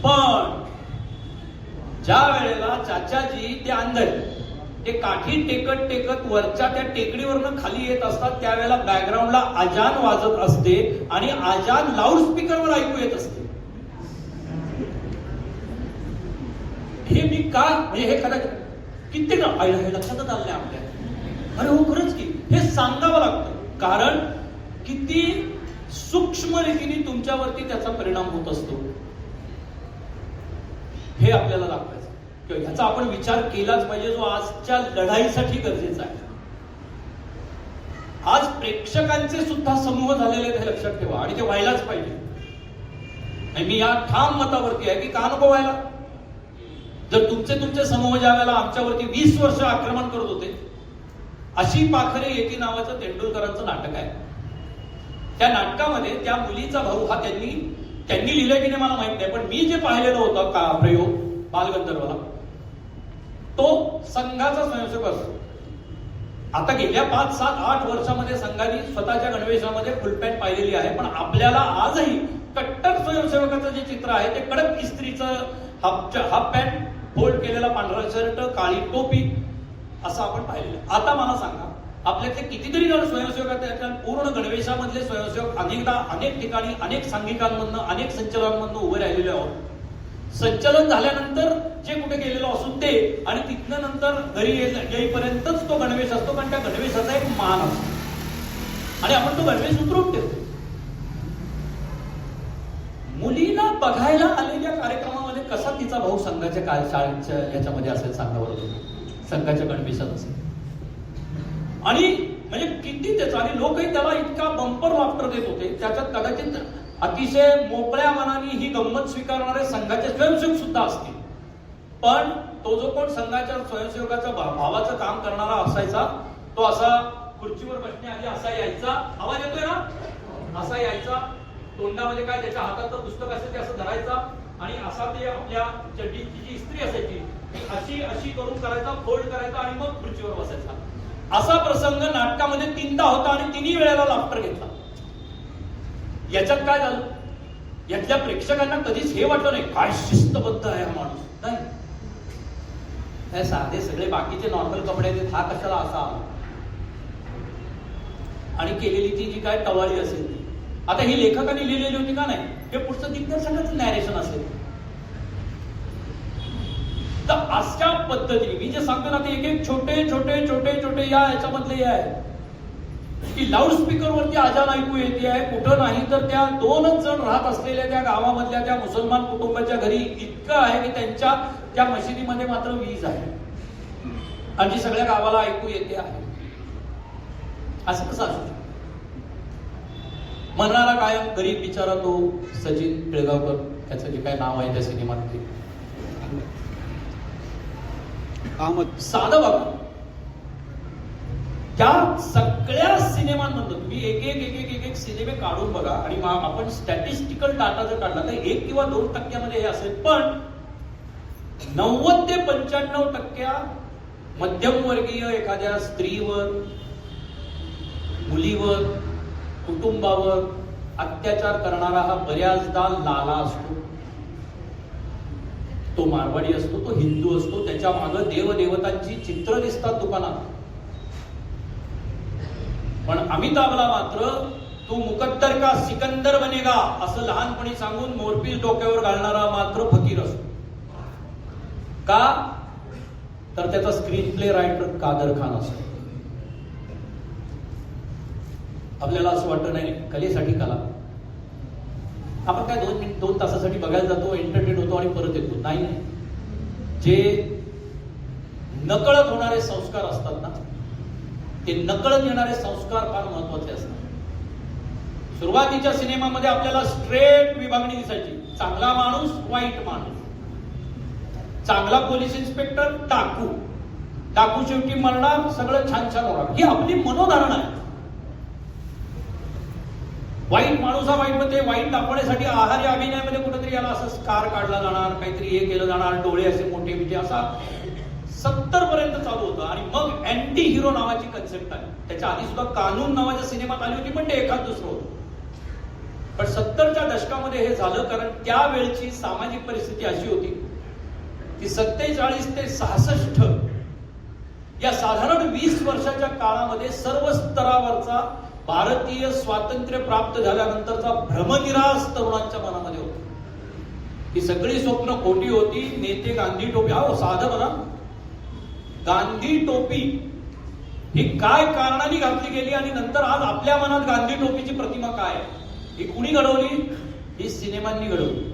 पण ज्या वेळेला चाचाजी ते अंदर ते काठी टेकत वरच्या त्या टेकडीवरनं खाली येत असतात त्यावेळेला बॅकग्राऊंडला अजान वाजत असते आणि अजान लाऊडस्पीकरवर ऐकू येत असते. हे मी का म्हणजे हे कदाचित कित्येक आईला हे लक्षातच आलं नाही आपल्या. अरे हो खरंच की हे सांगावं लागतं, कारण किती सूक्ष्म रीतीने तुमच्यावरती त्याचा परिणाम होत असतो हे आपल्याला दाखवायचं. ह्याचा आपण विचार केलाच पाहिजे, जो आजच्या लढाईसाठी गरजेचा आहे. आज प्रेक्षकांचे सुद्धा समूह झालेले आहेत हे लक्षात ठेवा आणि ते व्हायलाच पाहिजे. मी या ठाम मतावरती आहे की का नको व्हायला. जर तुमचे समूह ज्या वेळेला आमच्यावरती 20 वर्ष आक्रमण करत होते, अशी पाखरे येती नावाचं तेंडुलकरांचं नाटक आहे. त्या नाटकामध्ये त्या मुलीचा भाऊ हा त्यांनी लिहिलंय की नाही मला माहित नाही, पण मी जे पाहिलेलं होतं का प्रयोग बालगंधर्वला, तो संघाचा स्वयंसेवक असतो आता गेल्या 5, 7, 8 वर्षामध्ये संघाने स्वतःच्या गणवेशामध्ये फुल पॅन्ट पाहिलेली आहे, पण आपल्याला आजही कट्टर स्वयंसेवकाचं जे चित्र आहे ते कडक इस्त्रीचं हाफ पॅन्ट, फोल्ड केलेला पांढरा शर्ट, काळी टोपी असं आपण पाहिलेलं. आता मला सांगा, आपल्यातले कितीतरी जण स्वयंसेवक आहेत, पूर्ण गणवेशामधले स्वयंसेवक अनेकदा अनेक ठिकाणी अनेक सांघिकांमधनं अनेक संचलनांमधनं उभे राहिलेले आहोत. संचलन झाल्यानंतर जे कुठे गेलेलो असू ते, आणि तिथनं नंतर घरी येईपर्यंतच तो गणवेश असतो, कारण त्या गणवेशाचा एक मान असतो आणि आपण तो गणवेश उतरून ठेवतो. मुलीला बघायला आलेल्या कार्यक्रमामध्ये कसा तिचा भाऊ संघाच्या शाळेच्या याच्यामध्ये असेल सांगा बरं तुम्ही, संघाच्या गणवेशात असेल. आणि म्हणजे किती त्याचा, आणि लोकही त्याला इतका बंपर लाफ्टर देत होते. त्याच्यात कदाचित अतिशय मोकळ्या मनाने ही गंमत स्वीकारणारे संघाचे स्वयंसेवक सुद्धा असतील, पण तो जो कोण संघाच्या स्वयंसेवकाचा भावाचं काम करणारा असायचा, तो असा खुर्चीवर बसण्याआधी असा यायचा, आवाज येतोय ना, असा यायचा, तोंडामध्ये काय त्याच्या हातात पुस्तक असेल ते असं धरायचा, आणि असा ते आपल्या चड्डीची जी इस्त्री असायची ती अशी अशी करून करायचा, फोल्ड करायचा आणि मग खुर्चीवर बसायचा. असा प्रसंग नाटकामध्ये 3दा होता आणि 3ही वेळेला लाफ्टर घेतला. याच्यात काय झालं, यातल्या प्रेक्षकांना कधीच हे वाटलं नाही काय शिस्तबद्ध आहे हा माणूस. नाही, काय साधे सगळे बाकीचे नॉर्मल कपडे आहेत, हा कशाला असा आला. आणि केलेली ती जी काय टवाळी असेल ती, आता ही लेखकांनी लिहिलेली होती का नाही, हे पुढचं दिग्दर्शकाचं नॅरेशन असेल. तर अशा पद्धतीने मी जे सांगतो ना, ते एक एक छोटे छोटे छोटे छोटे या याच्यामधले हे आहे की लाऊडस्पीकरवरती आजान ऐकू येते आहे. कुठं नाही तर त्या 2च जण राहत असलेल्या त्या गावामधल्या त्या मुसलमान कुटुंबाच्या घरी इतकं आहे की त्यांच्या त्या मशिदीमध्ये मात्र वीज आहे आणि जी सगळ्या गावाला ऐकू येते आहे. असं कसं असू शकतं. म्हणणारा काय गरीब बिचारा तो सचिन पिळगावकर, त्याचं जे काय नाव आहे त्या सिनेमात ते साधं बघा. त्या सगळ्या सिनेमांमधून तुम्ही एक एक एक एक एक सिनेमे काढून बघा, आणि आपण स्टॅटिस्टिकल डाटा जर काढला तर 1 किंवा 2% हे असेल, पण 90 ते 95% मध्यमवर्गीय एखाद्या स्त्रीवर, मुलीवर, कुटुंबावर अत्याचार करणारा हा बऱ्याचदा लाला असतो. तो मारवाडी असतो, तो हिंदू असतो, त्याच्या मागे देवदेवतांची चित्र दिसतात दुकानात. पण अमिताभला मात्र तू मुकद्दर का सिकंदर बनेगा असं लहानपणी सांगून मोरपीस डोक्यावर घालणारा मात्र फकीर असतो. का तर त्याचा screenplay writer Kader Khan असतो. आपल्याला असं वाटतं नाही कलेसाठी कला, आपण काय 2 तासासाठी बघायला जातो, एंटरटेन होतो आणि परत येतो. नाही, जे नकळत होणारे संस्कार असतात ना, ते नकळत येणारे संस्कार फार महत्वाचे असतात. सुरुवातीच्या सिनेमामध्ये आपल्याला स्ट्रेट विभागणी दिसायची, चांगला माणूस, वाईट माणूस, चांगला पोलीस इन्स्पेक्टर, डाकू, डाकू शेवटी मरणार, सगळं छान छान होणार, ही आपली मनोधारणा आहे. वाईट माणूस हा वाईट मध्ये वाईट दाखवण्यासाठी आहारी अभिनयामध्ये कुठेतरी याला असं स्कार काढला जाणार, काहीतरी हे केलं जाणार, डोळे असे मोठे म्हणजे असा 70 पर्यंत चालू होतं. आणि मग अँटी हिरो नावाची कन्सेप्ट आहे. त्याच्या आधी सुद्धा कानून नावाच्या सिनेमात आली होती, पण ते एखाद दुसरं होतं. पण 70च्या दशकामध्ये हे झालं, कारण त्यावेळची सामाजिक परिस्थिती अशी होती की 47 ते 66 या साधारण 20 वर्षाच्या काळामध्ये सर्व स्तरावरचा भारतीय स्वातंत्र्य प्राप्त झाल्यानंतरचा भ्रमनिरास तरुणांच्या मनामध्ये होता. ही सगळी स्वप्न खोटी होती. नेते गांधी टोपी, साधं बघा, गांधी टोपी ही काय कारणाने घातली गेली आणि नंतर आज आपल्या मनात गांधी टोपीची प्रतिमा काय आहे, ही कुणी घडवली? ही सिनेमांनी घडवली.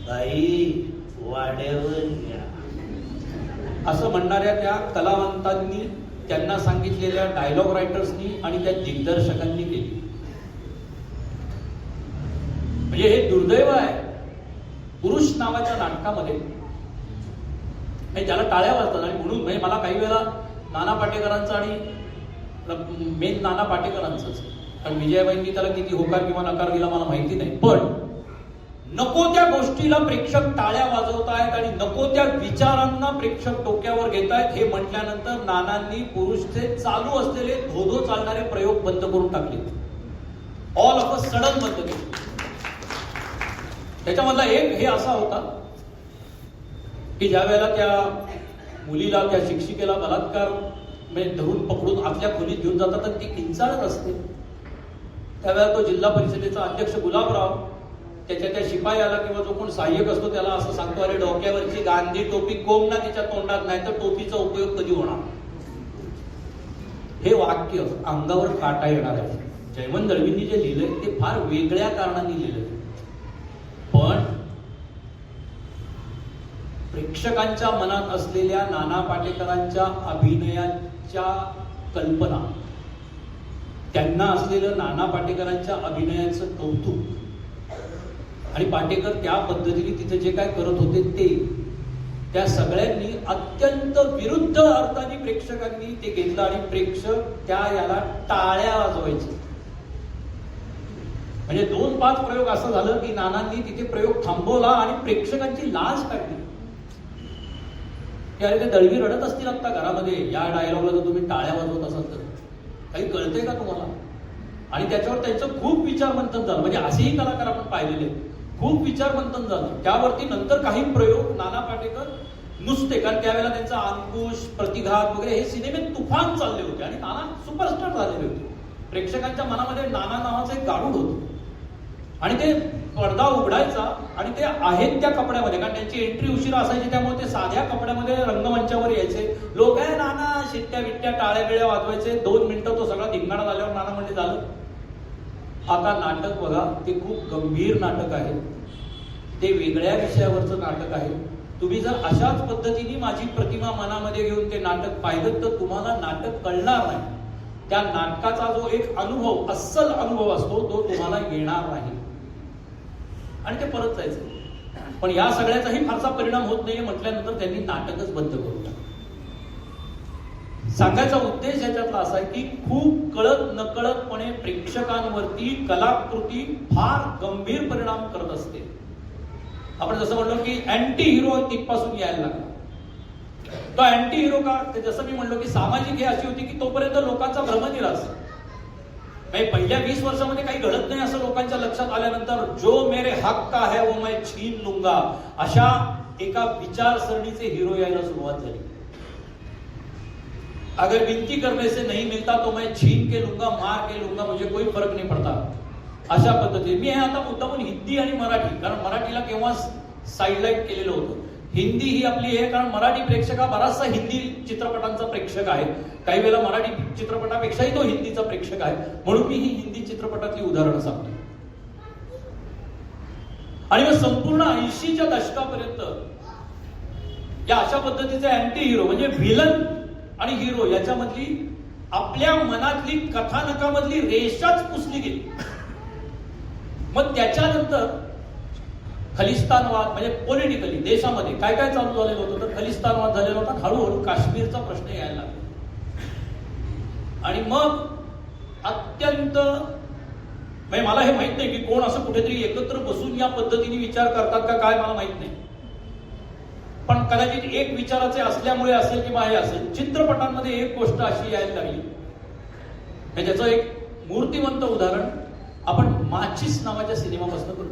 बाई वाड्यावर या असं म्हणणाऱ्या त्या कलावंतांनी, त्यांना सांगितलेल्या डायलॉग रायटर्सनी आणि त्या दिग्दर्शकांनी केली. म्हणजे हे दुर्दैव आहे. पुरुष नावाच्या नाटकामध्ये त्याला टाळ्या वाजतात, आणि म्हणून म्हणजे मला काही वेळा नाना पाटेकरांचं आणि मेन नाना पाटेकरांचंच, कारण विजयाबाईंनी त्याला किती होकार किंवा नकार दिला मला माहिती नाही, पण नको त्या गोष्टीला प्रेक्षक टाळ्या वाजवतायत आणि नको त्या विचारांना प्रेक्षक डोक्यावर घेतायत हे म्हटल्यानंतर नानांनी पुरुषचे चालू असलेले धोधो चालणारे प्रयोग बंद करून टाकले. ऑल ऑफ अ सडन बंद केले. त्याच्यामधला एक हे असा होता की ज्या वेळेला त्या मुलीला, त्या शिक्षिकेला बलात्कार म्हणजे धरून पकडून आपल्या खोलीत घेऊन जातात तर ती किंचाळत असते. त्यावेळेला तो जिल्हा परिषदेचा अध्यक्ष गुलाबराव त्याच्या त्या शिपायाला किंवा जो कोण सहाय्यक असतो त्याला असं सांगतो, अरे डोक्यावरची गांधी टोपी कोंब ना तिच्या तोंडात, नाही तर टोपीचा उपयोग कधी होणार. हे वाक्य अंगावर काटा येणार आहे. जयवंत दळवींनी जे लिहिलंय ते फार वेगळ्या कारणाने लिहिलंय, पण प्रेक्षकांच्या मनात असलेल्या नाना पाटेकरांच्या अभिनयाच्या कल्पना, त्यांना असलेलं नाना पाटेकरांच्या अभिनयाचं कौतुक आणि पाटेकर त्या पद्धतीने तिथे जे काय करत होते ते, त्या सगळ्यांनी अत्यंत विरुद्ध अर्थाने प्रेक्षकांनी ते घेतलं आणि प्रेक्षक त्या याला टाळ्या वाजवायचे. म्हणजे 2-5 प्रयोग असं झालं की नानांनी तिथे प्रयोग थांबवला आणि प्रेक्षकांची लाज काढली की अरे ते दळवी रडत असतील आता घरामध्ये, या डायलॉगला जर तुम्ही टाळ्या वाजवत असाल तर काही कळतंय का तुम्हाला. आणि त्याच्यावर त्यांचं खूप विचार मंथन झालं. म्हणजे असेही कलाकार आपण पाहिलेले, खूप विचार मंथन झालं. त्यावरती नंतर काही प्रयोग नाना पाटेकर नुसते, कारण त्यावेळेला त्यांचा अंकुश, प्रतिघात वगैरे हे सिनेमे तुफान चालले होते आणि नाना सुपरस्टार झालेले होते. प्रेक्षकांच्या मनामध्ये नाना नावाचं एक गाडूड होतं आणि ते पडदा उघडायचा आणि ते आहेत त्या कपड्यामध्ये, कारण त्यांची एंट्री उशिरा असायची त्यामुळे ते साध्या कपड्यामध्ये रंगमंचावर यायचे. लोक आहे नाना शिट्ट्या बिट्ट्या टाळ्या बिळ्या वाजवायचे. 2 मिनिटं तो सगळा धिंगाणा झाल्यावर नाना म्हणजे झालं. आता नाटक बघा, ते खूप गंभीर नाटक आहे, ते वेगळ्या विषयावरचं नाटक आहे. तुम्ही जर अशाच पद्धतीने माझी प्रतिमा मनामध्ये घेऊन ते नाटक पाहिलं तर तुम्हाला नाटक कळणार नाही. त्या नाटकाचा जो एक अनुभव, अस्सल अनुभव असतो तो तुम्हाला येणार नाही आणि ते परत जायचं. पण या सगळ्याचाही फारसा परिणाम होत नाहीये म्हटल्यानंतर त्यांनी नाटकच बंद करून टाकलं. सांगायचा उद्देश याच्यातला असा आहे की खूप कळत नकळतपणे प्रेक्षकांवरती कलाकृती फार गंभीर परिणाम करत असते. आपण जसं म्हणलो की अँटी हिरो तिथपासून यायला लागला. तो अँटी हिरो का, ते जसं मी म्हणलो की सामाजिक हे अशी होती की तोपर्यंत लोकांचा भ्रमनिरास, पहिल्या 20 वर्षामध्ये काही घडत नाही असं लोकांच्या लक्षात आल्यानंतर जो मेरे हक का है वो मैं छीन लूंगा अशा एका विचारसरणीचे हिरो यायला सुरुवात झाली. अगर विनती करने से नहीं मिलता तो मैं छीन के लूंगा, मार के लूंगा, मुझे कोई फरक नहीं पड़ता. अशा पद्धतीने मी हे आता मुद्दामून हिंदी आणि मराठी, कारण मराठीला केव्हा साईडलाईट केलेलं होतं. हिंदी ही आपली आहे कारण मराठी प्रेक्षक हा बराचसा हिंदी चित्रपटांचा प्रेक्षक आहे. काही वेळेला मराठी चित्रपटापेक्षाही तो हिंदीचा प्रेक्षक आहे, म्हणून मी ही हिंदी चित्रपटातली उदाहरणं सांगतो. आणि मग संपूर्ण 80च्या दशकापर्यंत या अशा पद्धतीचे अँटी हिरो म्हणजे व्हिलन आणि हिरो याच्यामधली आपल्या मनातली कथानकामधली रेषाच पुसली गेली. मग त्याच्यानंतर खलिस्तानवाद म्हणजे पॉलिटिकली देशामध्ये काय काय चालू झालेलं होतं तर खलिस्तानवाद झालेला होता. हळूहळू काश्मीरचा प्रश्न यायला लागला आणि मग अत्यंत म्हणजे मला हे माहित नाही की कोण असं कुठेतरी एकत्र बसून या पद्धतीने विचार करतात का काय, मला माहित नाही. पण कदाचित एक विचाराचे असल्यामुळे असेल किंवा हे असेल, चित्रपटांमध्ये एक गोष्ट अशी यायला लागली. त्याचं एक मूर्तिमंत उदाहरण आपण माचीस नावाच्या सिनेमापासून करू.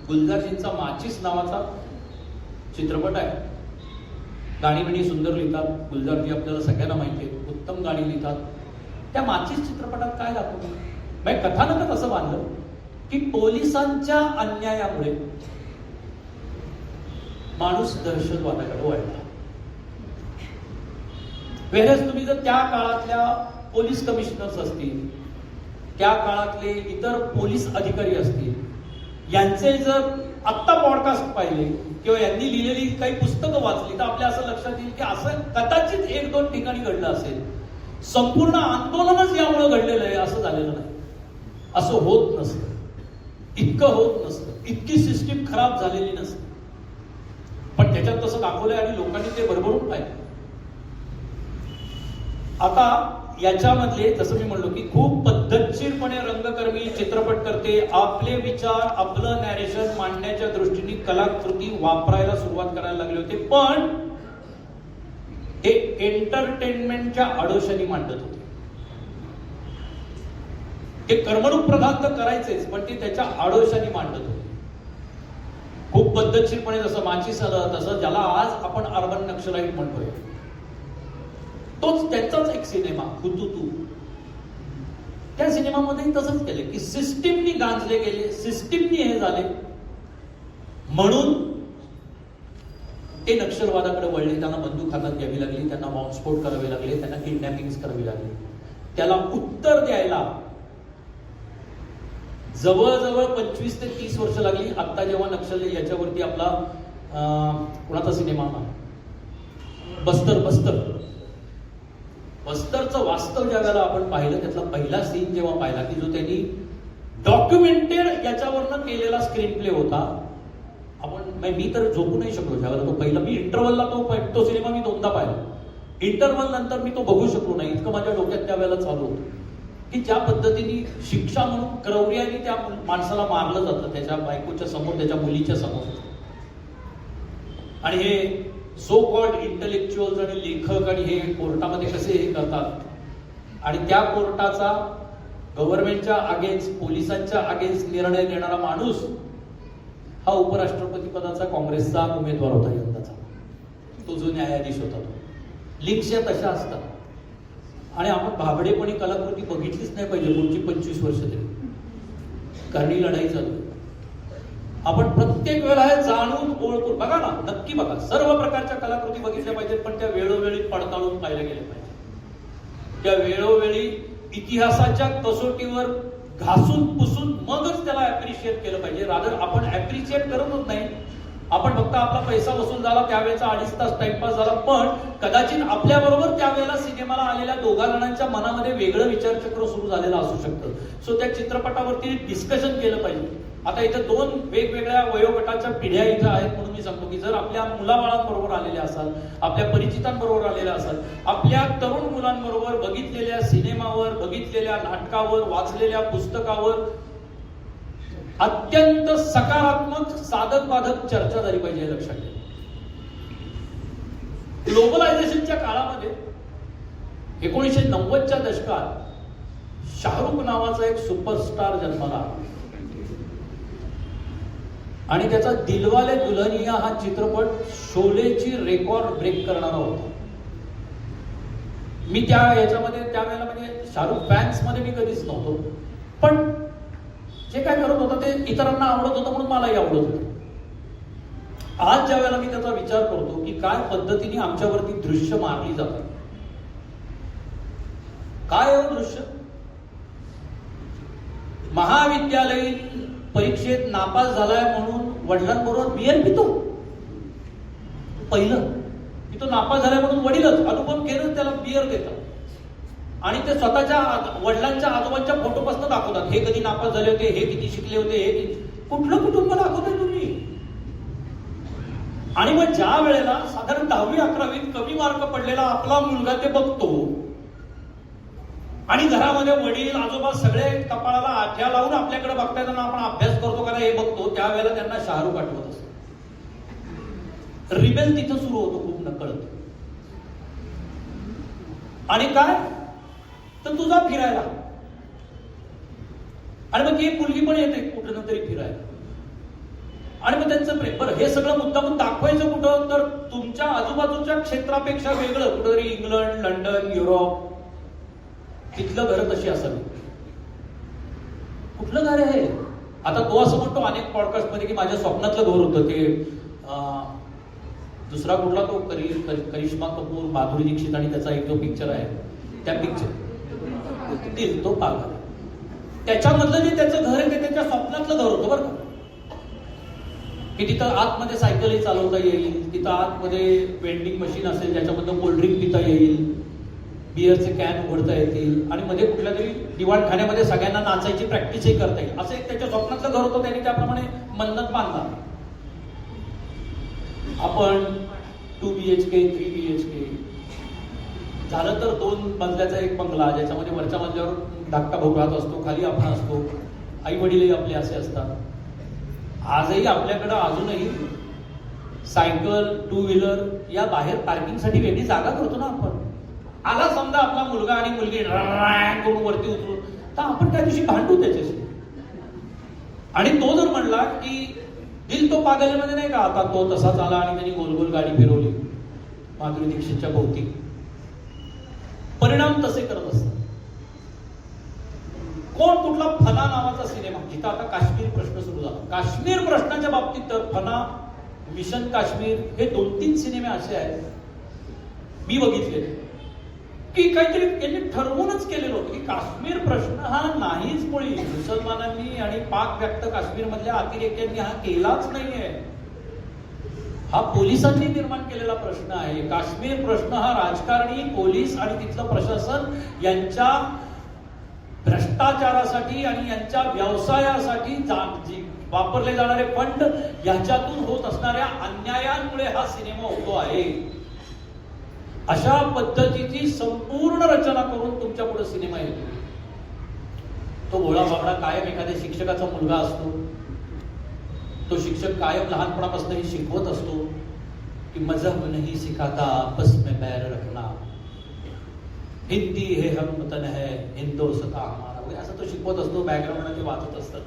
गुलजारजींचा माचीस नावाचा चित्रपट आहे. गाणी बिणी सुंदर लिहितात गुलजारजी, आपल्याला सगळ्यांना माहिती आहे, उत्तम गाणी लिहितात. त्या माचीस चित्रपटात काय दाखवतो, म्हणजे कथानकच असं बांधलं की पोलिसांच्या अन्यायामुळे माणूस दहशतवादाकडे वळला. वेळेस तुम्ही जर त्या काळातल्या पोलीस कमिशनर्स असतील, त्या काळातले इतर पोलीस अधिकारी असतील, यांचे जर आत्ता पॉडकास्ट पाहिले किंवा यांनी लिहिलेली काही पुस्तकं वाचली तर आपल्या असं लक्षात येईल की असं कदाचित 1-2 ठिकाणी घडलं असेल. संपूर्ण आंदोलनच यामुळे घडलेलं आहे असं झालेलं नाही. असं होत नसतं, इतकं होत नसतं, इतकी सिस्टीम खराब झालेली नसते. पण त्याच्यात तसं दाखवलंय आणि लोकांनी ते भरभरून पाहिलं. आता याच्यामधले जसं मी म्हणलो की खूप पद्धतशीरपणे रंगकर्मी चित्रपट करते आपले विचार आपलं नॅरेशन मांडण्याच्या दृष्टीने कलाकृती वापरायला सुरुवात करायला लागले होते, पण ते एंटरटेनमेंटच्या आडोशाने मांडत होते. ते करमणूक प्रधान तर करायचेच, पण ते त्याच्या आडोशाने मांडत होते खूप पद्धतशीरपणे. जसं माचीस आलं तसं ज्याला आज आपण अर्बन नक्षलाईट म्हणतोय, तोच त्यांचाच एक सिनेमा हुतुतू. त्या सिनेमामध्ये तसंच केले की सिस्टीमनी गांजले गेले, सिस्टीमनी हे झाले, म्हणून ते नक्षलवादाकडे वळले. त्यांना बंदूक हातात घ्यावी लागली, त्यांना बॉम्बस्फोट करावे लागले, त्यांना किडनॅपिंग करावी लागली. त्याला उत्तर द्यायला जवळजवळ 25 ते 30 वर्ष लागली. आता जेव्हा नक्षल याच्यावरती आपला कोणाचा सिनेमा बस्तरचं वास्तव ज्या वेळेला आपण पाहिलं, त्यातला पहिला सीन जेव्हा पाहिला की जो त्यांनी डॉक्युमेंटेड याच्यावरनं केलेला स्क्रीन प्ले होता, आपण मी तर झोपू नाही शकलो ज्यावेळेला तो पहिला. मी इंटरव्हलला तो सिनेमा मी 2दा पाहिला. इंटरव्हल नंतर मी तो बघू शकलो नाही, इतकं माझ्या डोक्यात त्यावेळेला चालू होतं की ज्या पद्धतीने शिक्षा म्हणून क्रौर्याने त्या माणसाला मारलं जातं त्याच्या बायकोच्या समोर, त्याच्या मुलीच्या समोर. आणि हे सो कॉल्ड इंटेलेक्च्युअल्स आणि लेखक आणि हे कोर्टामध्ये कसे हे करतात, आणि त्या कोर्टाचा गव्हर्नमेंटच्या अगेन्स्ट, पोलिसांच्या अगेन्स्ट निर्णय देणारा माणूस हा उपराष्ट्रपती पदाचा काँग्रेसचा उमेदवार होता यंदाचा. तो जो न्यायाधीश होता तो. लिंक्स तशा असतात. आणि आपण भाबडेपणी कलाकृती बघितलीच नाही पाहिजे पुढची 25 वर्ष तरी, कारण ही लढाई चालू. आपण प्रत्येक वेळेला हे जाणून ओळखून बघा ना, नक्की बघा, सर्व प्रकारच्या कलाकृती बघितल्या पाहिजेत, पण त्या वेळोवेळी पडताळून पाहिल्या गेल्या पाहिजे. त्या वेळोवेळी इतिहासाच्या कसोटीवर घासून पुसून मगच त्याला ऍप्रिशिएट केलं पाहिजे. रादर आपण ऍप्रिशिएट करतच नाही, आपण फक्त आपला पैसा वसूल झाला त्यावेळेचा 2.5 तास टाइमपास झाला, पण कदाचित आपल्या बरोबर त्यावेळेला सिनेमाला आलेल्या 2 जणांच्या मनामध्ये वेगळं विचारचक्र सुरू झालेलं असू शकतं. सो त्या चित्रपटावरती डिस्कशन केलं पाहिजे. आता इथे 2 वेगवेगळ्या वयोगटाच्या पिढ्या इथं आहेत, म्हणून मी सांगतो की जर आपल्या मुलाबाळांबरोबर आलेल्या असाल, आपल्या परिचितांबरोबर आलेल्या असाल, आपल्या तरुण मुलांबरोबर बघितलेल्या सिनेमावर, बघितलेल्या नाटकावर, वाचलेल्या पुस्तकावर अत्यंत सकारात्मक साधक बाधक चर्चा झाली पाहिजे, हे लक्षात घ्या. ग्लोबलायझेशनच्या काळामध्ये 1990च्या दशकात शाहरुख नावाचा एक सुपरस्टार जन्माला आणि त्याचा दिलवाले दुल्हनिया हा चित्रपट शोलेची रेकॉर्ड ब्रेक करणारा होता. मी त्या याच्यामध्ये त्यावेळेला म्हणजे शाहरुख फॅन्स मध्ये मी कधीच नव्हतो, पण जे काय करत होतं ते इतरांना आवडत होतं म्हणून मलाही आवडत होतं. आज ज्या वेळेला मी त्याचा विचार करतो की काय पद्धतीने आमच्यावरती दृश्य मारली जातात, काय हो दृश्य. महाविद्यालयीन परीक्षेत नापास झालाय म्हणून वडिलांबरोबर बियर पितो. पहिलं की तो नापास झालाय म्हणून वडीलच अनुपम खेरच त्याला बियर देतात आणि ते स्वतःच्या वडिलांच्या आजोबांच्या फोटोपासून दाखवतात, हे कधी नापास झाले होते, हे किती शिकले होते, हे कुठलं कुटुंब दाखवताय तुम्ही. आणि मग ज्या वेळेला साधारण 10वी 11वीत कमी मार्क पडलेला आपला मुलगा ते बघतो आणि घरामध्ये वडील आजोबा सगळे कपाळाला आठ्या लावून आपल्याकडे बघतायत, आपण अभ्यास करतो का हे बघतो, त्यावेळेला त्यांना शाहरुख आठवत असतो. रिबेल तिथं सुरू होतो खूप नकळत. आणि काय तर तुझा फिरायला, आणि मग एक मुलगी पण येते कुठं तरी फिरायला, आणि मग त्यांचं प्रेम. बरं, हे सगळं मुद्दामून दाखवायचं कुठं तर तुमच्या आजूबाजूच्या क्षेत्रापेक्षा वेगळं कुठंतरी, इंग्लंड, लंडन, युरोप, तिथलं घर तशी असावी. कुठलं घर आहे. आता तो असं म्हणतो अनेक पॉडकास्ट मध्ये की माझ्या स्वप्नातलं घर होतं ते दुसरा कुठला तो करिश्मा कपूर, माधुरी दीक्षित आणि त्याचा एक जो पिक्चर आहे त्या पिक्चर तो पाहिला, त्याच्यामधलं जे त्याचं घर आहे ते त्याच्या स्वप्नातलं घर होतं बरं का. की तिथं आतमध्ये सायकलही चालवता येईल, तिथं आतमध्ये वेंडिंग मशीन असेल ज्याच्यामधनं कोल्ड्रिंक पिता येईल, बिअरचे कॅन उघडता येतील, आणि मध्ये कुठल्या तरी दिवाणखान्यामध्ये सगळ्यांना नाचायची प्रॅक्टिसही करता येईल, असं एक त्याच्या स्वप्नातलं घर होतं. त्यांनी त्याप्रमाणे मन्नत बांधला. आपण 2 BHK 3 BHK झालं तर 2 मजल्याचा एक बंगला, ज्याच्यामध्ये वरच्या मजल्यावर धाकटा भाऊ राहत असतो, खाली आपण असतो, आई वडीलही आपले असे असतात. आजही आपल्याकडं अजूनही सायकल, 2 व्हीलर या बाहेर पार्किंगसाठी वेगळी जागा करतो ना आपण. आला समजा आपला मुलगा आणि मुलगी करून वरती उतरून, तर आपण त्या दिवशी भांडू त्याच्याशी. आणि तो जर म्हणला की दिल तो पागलमध्ये नाही का, आता तो तसाच आला आणि त्यांनी गोल गोल गाडी फिरवली माधुरी दीक्षितच्या भोवती, परिणाम तसे करत असतात. कोण कुठला फना नावाचा सिनेमा, जिथं आता काश्मीर प्रश्न सुरू झाला, काश्मीर प्रश्नाच्या बाबतीत तर फना, मिशन काश्मीर हे 2-3 सिनेमे असे आहेत मी बघितले की काहीतरी त्यांनी ठरवूनच केलेलं होतं की काश्मीर प्रश्न हा नाहीच, मुळी मुसलमानांनी आणि पाक व्यक्त काश्मीर मधल्या अतिरेक्यांनी हा केलाच नाहीये. हा पोलिसांनी निर्माण केलेला प्रश्न आहे. काश्मीर प्रश्न हा राजकारणी, पोलीस आणि तिथलं प्रशासन यांच्या भ्रष्टाचारासाठी आणि यांच्या व्यवसायासाठी वापरले जाणारे फंड याच्यातून होत असणाऱ्या अन्यायांमुळे हा सिनेमा होतो आहे. अशा पद्धतीची संपूर्ण रचना करून तुमच्या पुढे सिनेमा येतो. तो भोळा बाबडा कायम एखाद्या शिक्षकाचा मुलगा असतो. तो शिक्षक कायम लहानपणापासून ही शिकवत असतो की मजहब नहीं सिखाता आपस में बैर रखना, हिंदी हे हम वतन है, हिंदोस्तान हमारा वगैरे असं तो शिकवत असतो. बॅकग्राऊंडला ते वाचत असतात.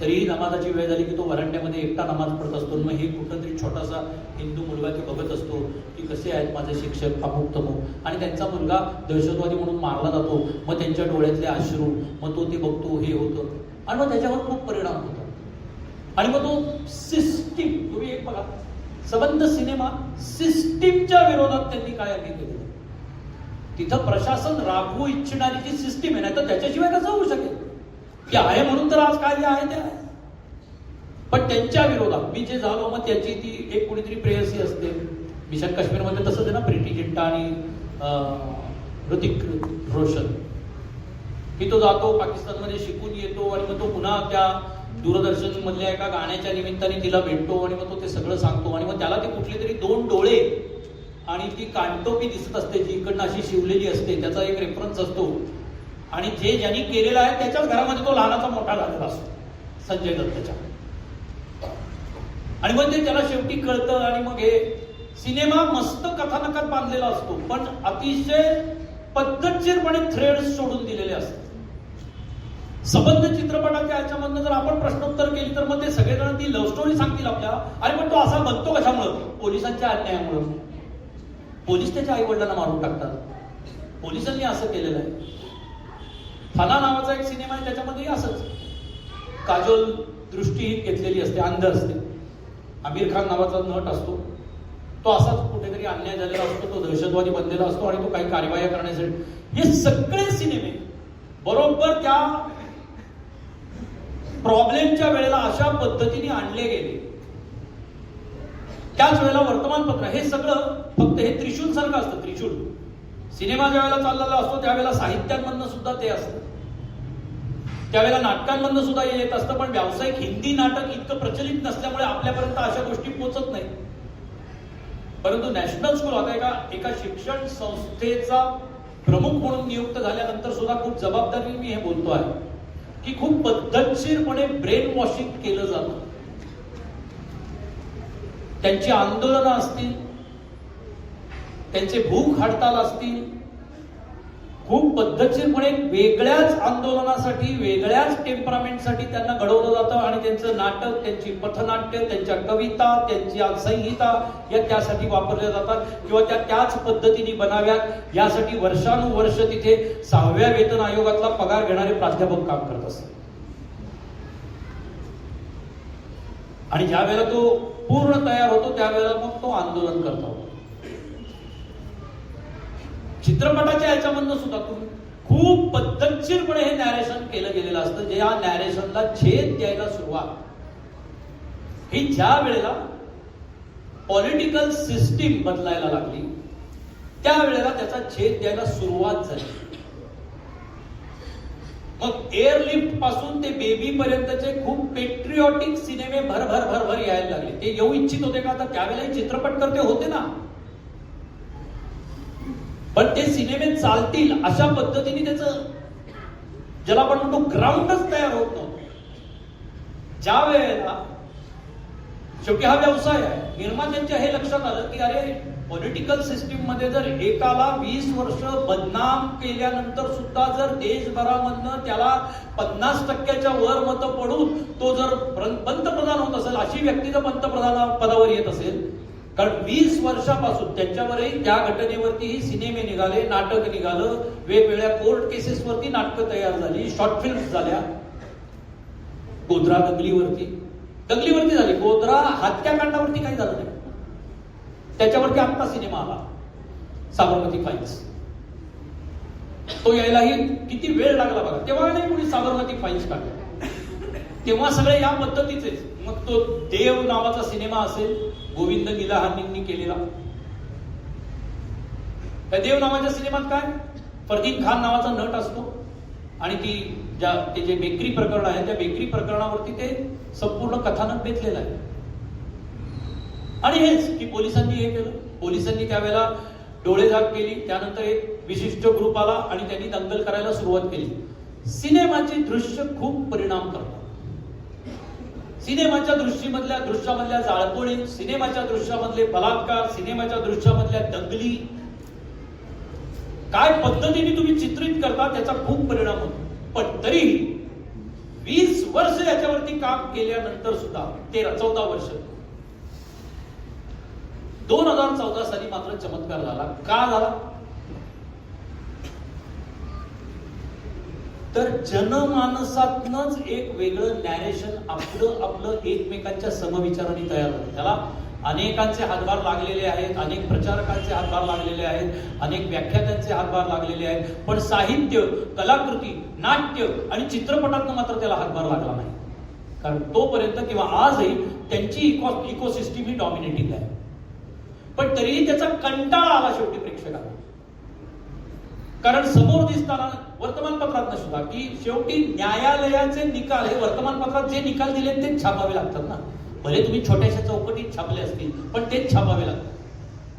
तरीही नमाजाची वेळ झाली की तो वरांड्यामध्ये एकटा नमाज पडत असतो. मग हे कुठंतरी छोटासा हिंदू मुलगा ते बघत असतो की कसे आहेत माझे शिक्षक अमुक तमुक, आणि त्यांचा मुलगा दहशतवादी म्हणून मारला जातो. मग त्यांच्या डोळ्यातले अश्रू, मग तो ते बघतो, हे होतं आणि मग त्याच्यावर खूप परिणाम होतो. आणि मग तो सिस्टीम, तुम्ही एक बघा, संबंध सिनेमा सिस्टीमच्या विरोधात त्यांनी काय केलं. तिथं प्रशासन राबवू इच्छिणारी जी सिस्टीम आहे ना, तर त्याच्याशिवाय कसं होऊ शकेल. की आहे म्हणून तर आज काय जे आहे ते आहे. पण त्यांच्या विरोधात मी जे झालो, मग त्याची ती एक कोणीतरी प्रेयसी असते. मिशन काश्मीरमध्ये तसंच आहे ना, प्रीती जिंटा आणि ऋतिक रोशन, की तो जातो पाकिस्तानमध्ये शिकून येतो आणि मग तो पुन्हा त्या दूरदर्शन मधल्या एका गाण्याच्या निमित्ताने तिला भेटतो आणि मग तो ते सगळं सांगतो. आणि मग त्याला ते कुठले तरी 2 डोळे आणि ती कानटोपी दिसत असते जी इकडनं अशी शिवलेली असते, त्याचा एक रेफरन्स असतो. आणि जे ज्यांनी केलेलं आहे त्याच्याच घरामध्ये तो लहानाचा मोठा झालेला असतो, संजय दत्तच्या. आणि मग ते त्याला शेवटी कळतं. आणि मग हे सिनेमा मस्त कथानकात बांधलेला असतो, पण अतिशय पद्धतशीरपणे थ्रेड्स सोडून दिलेले असतात. संबंध चित्रपटाच्या याच्यामधनं जर आपण प्रश्नोत्तर केली तर मग ते सगळेजण ती लव्ह स्टोरी सांगतील आपल्याला. आणि मग तो असा बनतो कशामुळं? पोलिसांच्या अन्यायामुळं. पोलीस त्याच्या आई वडिलांना मारून टाकतात. पोलिसांनी असं केलेलं आहे. फना नावाचा एक सिनेमा आहे, त्याच्यामध्ये असंच काजोल दृष्टीहीन घेतलेली असते, अंध असते. आमिर खान नावाचा नट असतो, तो असाच कुठेतरी अन्याय झालेला असतो, तो दहशतवादी बनलेला असतो आणि तो काही कारवाया करण्यासाठी. हे सगळे सिनेमे बरोबर त्या प्रॉब्लेमच्या वेळेला अशा पद्धतीने आणले गेले. त्याच वेळेला वर्तमानपत्र हे सगळं फक्त हे त्रिशूल सारखं असतं. त्रिशूल सिनेमा ज्या वेळेला चाललेला असतो त्यावेळेला साहित्यांमधनं सुद्धा ते असतं, त्यावेळेला नाटकांमधनं सुद्धा हे येत असतं. पण व्यावसायिक हिंदी नाटक इतकं प्रचलित नसल्यामुळे आपल्यापर्यंत अशा गोष्टी पोहोचत नाही. परंतु नॅशनल स्कूल आता एका शिक्षण संस्थेचा प्रमुख म्हणून नियुक्त झाल्यानंतर सुद्धा खूप जबाबदारीने मी हे बोलतो आहे की खूप पद्धतशीरपणे ब्रेन वॉशिंग केलं जातं. त्यांची आंदोलनं असतील, त्यांचे भूक हडताल असतील, खूप पद्धतशीरपणे वेगळ्याच आंदोलनासाठी, वेगळ्याच टेम्परामेंटसाठी त्यांना घडवलं जातं. आणि त्यांचं नाटक, त्यांची पथनाट्य, त्यांच्या कविता, त्यांची संहिता या त्यासाठी वापरल्या जातात किंवा त्या त्याच पद्धतीने बनाव्यात यासाठी वर्षानुवर्ष तिथे 6व्या वेतन आयोगातला पगार घेणारे प्राध्यापक काम करत असतात. आणि ज्या वेळेला तो पूर्ण तयार होतो त्यावेळेला मग तो आंदोलन करतो. चित्रपटाच्या याच्यामधनं सुद्धा खूप पद्धतशीरपणे हे नॅरेशन केलं गेलेलं असतं. जे या नॅरेशनला छेद द्यायला सुरुवात ही ज्या वेळेला पॉलिटिकल सिस्टीम बदलायला लागली त्यावेळेला त्याचा छेद द्यायला सुरुवात झाली. मग एअरलिफ्ट पासून ते बेबी पर्यंतचे खूप पेट्रिऑटिक सिनेमे भर यायला लागले. ते येऊ इच्छित होते का? तर त्यावेळेला चित्रपट करते होते ना. पण ते सिनेमे चालतील अशा पद्धतीने त्याचं ज्याला आपण म्हणतो ग्राउंडच तयार होत नव्हतं. ज्या वेळेला शेवटी हा व्यवसाय आहे, निर्मात्यांच्या हे लक्षात आलं की अरे पॉलिटिकल सिस्टीम मध्ये जर एकाला 20 वर्ष बदनाम केल्यानंतर सुद्धा जर देशभरामधनं त्याला 50% वर मतं पडून तो जर पंतप्रधान होत असेल, अशी व्यक्ती जर पंतप्रधान पदावर येत असेल, कारण 20 वर्षापासून त्यांच्यावरही त्या घटनेवरतीही सिनेमे निघाले, नाटक निघालं, वेगवेगळ्या कोर्ट केसेसवरती नाटकं तयार झाली, शॉर्ट फिल्म्स झाल्या. गोधरा दंगलीवरती झाली, गोधरा हत्याकांडावरती काही झालं नाही, त्याच्यावरती आत्ता सिनेमा आला साबरमती फाईल्स. तो यायलाही किती वेळ लागला बघा. तेव्हा नाही कोणी साबरमती फाईल्स काढले, तेव्हा सगळे या पद्धतीचे. मग तो देव नावाचा सिनेमा असेल, गोविंद निलाहानींनी केलेला. त्या देव नावाच्या सिनेमात काय, फरदीन खान नावाचा नट असतो आणि ते जे बेकरी प्रकरण आहे त्या बेकरी प्रकरणावरती ते संपूर्ण कथानक बेतलेलं आहे. आणि हेच की पोलिसांनी हे केलं, पोलिसांनी त्यावेळेला डोळेझाक केली, त्यानंतर एक विशिष्ट ग्रुप आला आणि त्यांनी दंगल करायला सुरुवात केली. सिनेमाचे दृश्य खूप परिणाम करतात. सिनेमाच्या दृश्यामधल्या जाळपोळी, सिनेमाच्या दृश्यामधले बलात्कार, सिनेमाच्या दृश्यामधल्या दंगली, काय पद्धतीने तुम्ही चित्रित करता त्याचा खूप परिणाम होतो. पण तरीही 20 वर्ष याच्यावरती काम केल्यानंतर सुद्धा 14 वर्ष 2014 साली मात्र चमत्कार झाला. का झाला? तर जनमानसातनच एक वेगळं नॅरेशन आपलं एकमेकांच्या समविचाराने तयार होतं. त्याला अनेकांचे हातभार लागलेले आहेत, अनेक प्रचारकांचे हातभार लागलेले आहेत, अनेक व्याख्यात्यांचे हातभार लागलेले आहेत, पण साहित्य, कलाकृती, नाट्य आणि चित्रपटातनं मात्र त्याला हातभार लागला नाही. कारण तोपर्यंत किंवा आजही त्यांची इकोसिस्टीम ही डॉमिनेटिंग आहे. पण तरीही त्याचा कंटाळा आला शेवटी प्रेक्षकाला. कारण समोर दिसताना वर्तमानपत्रात सुद्धा की शेवटी न्यायालयाचे निकाल हे वर्तमानपत्रात जे निकाल दिले ते छापावे लागतात ना. भले तुम्ही छोट्याशा चौकटीत छापले असतील पण तेच छापावे लागतात.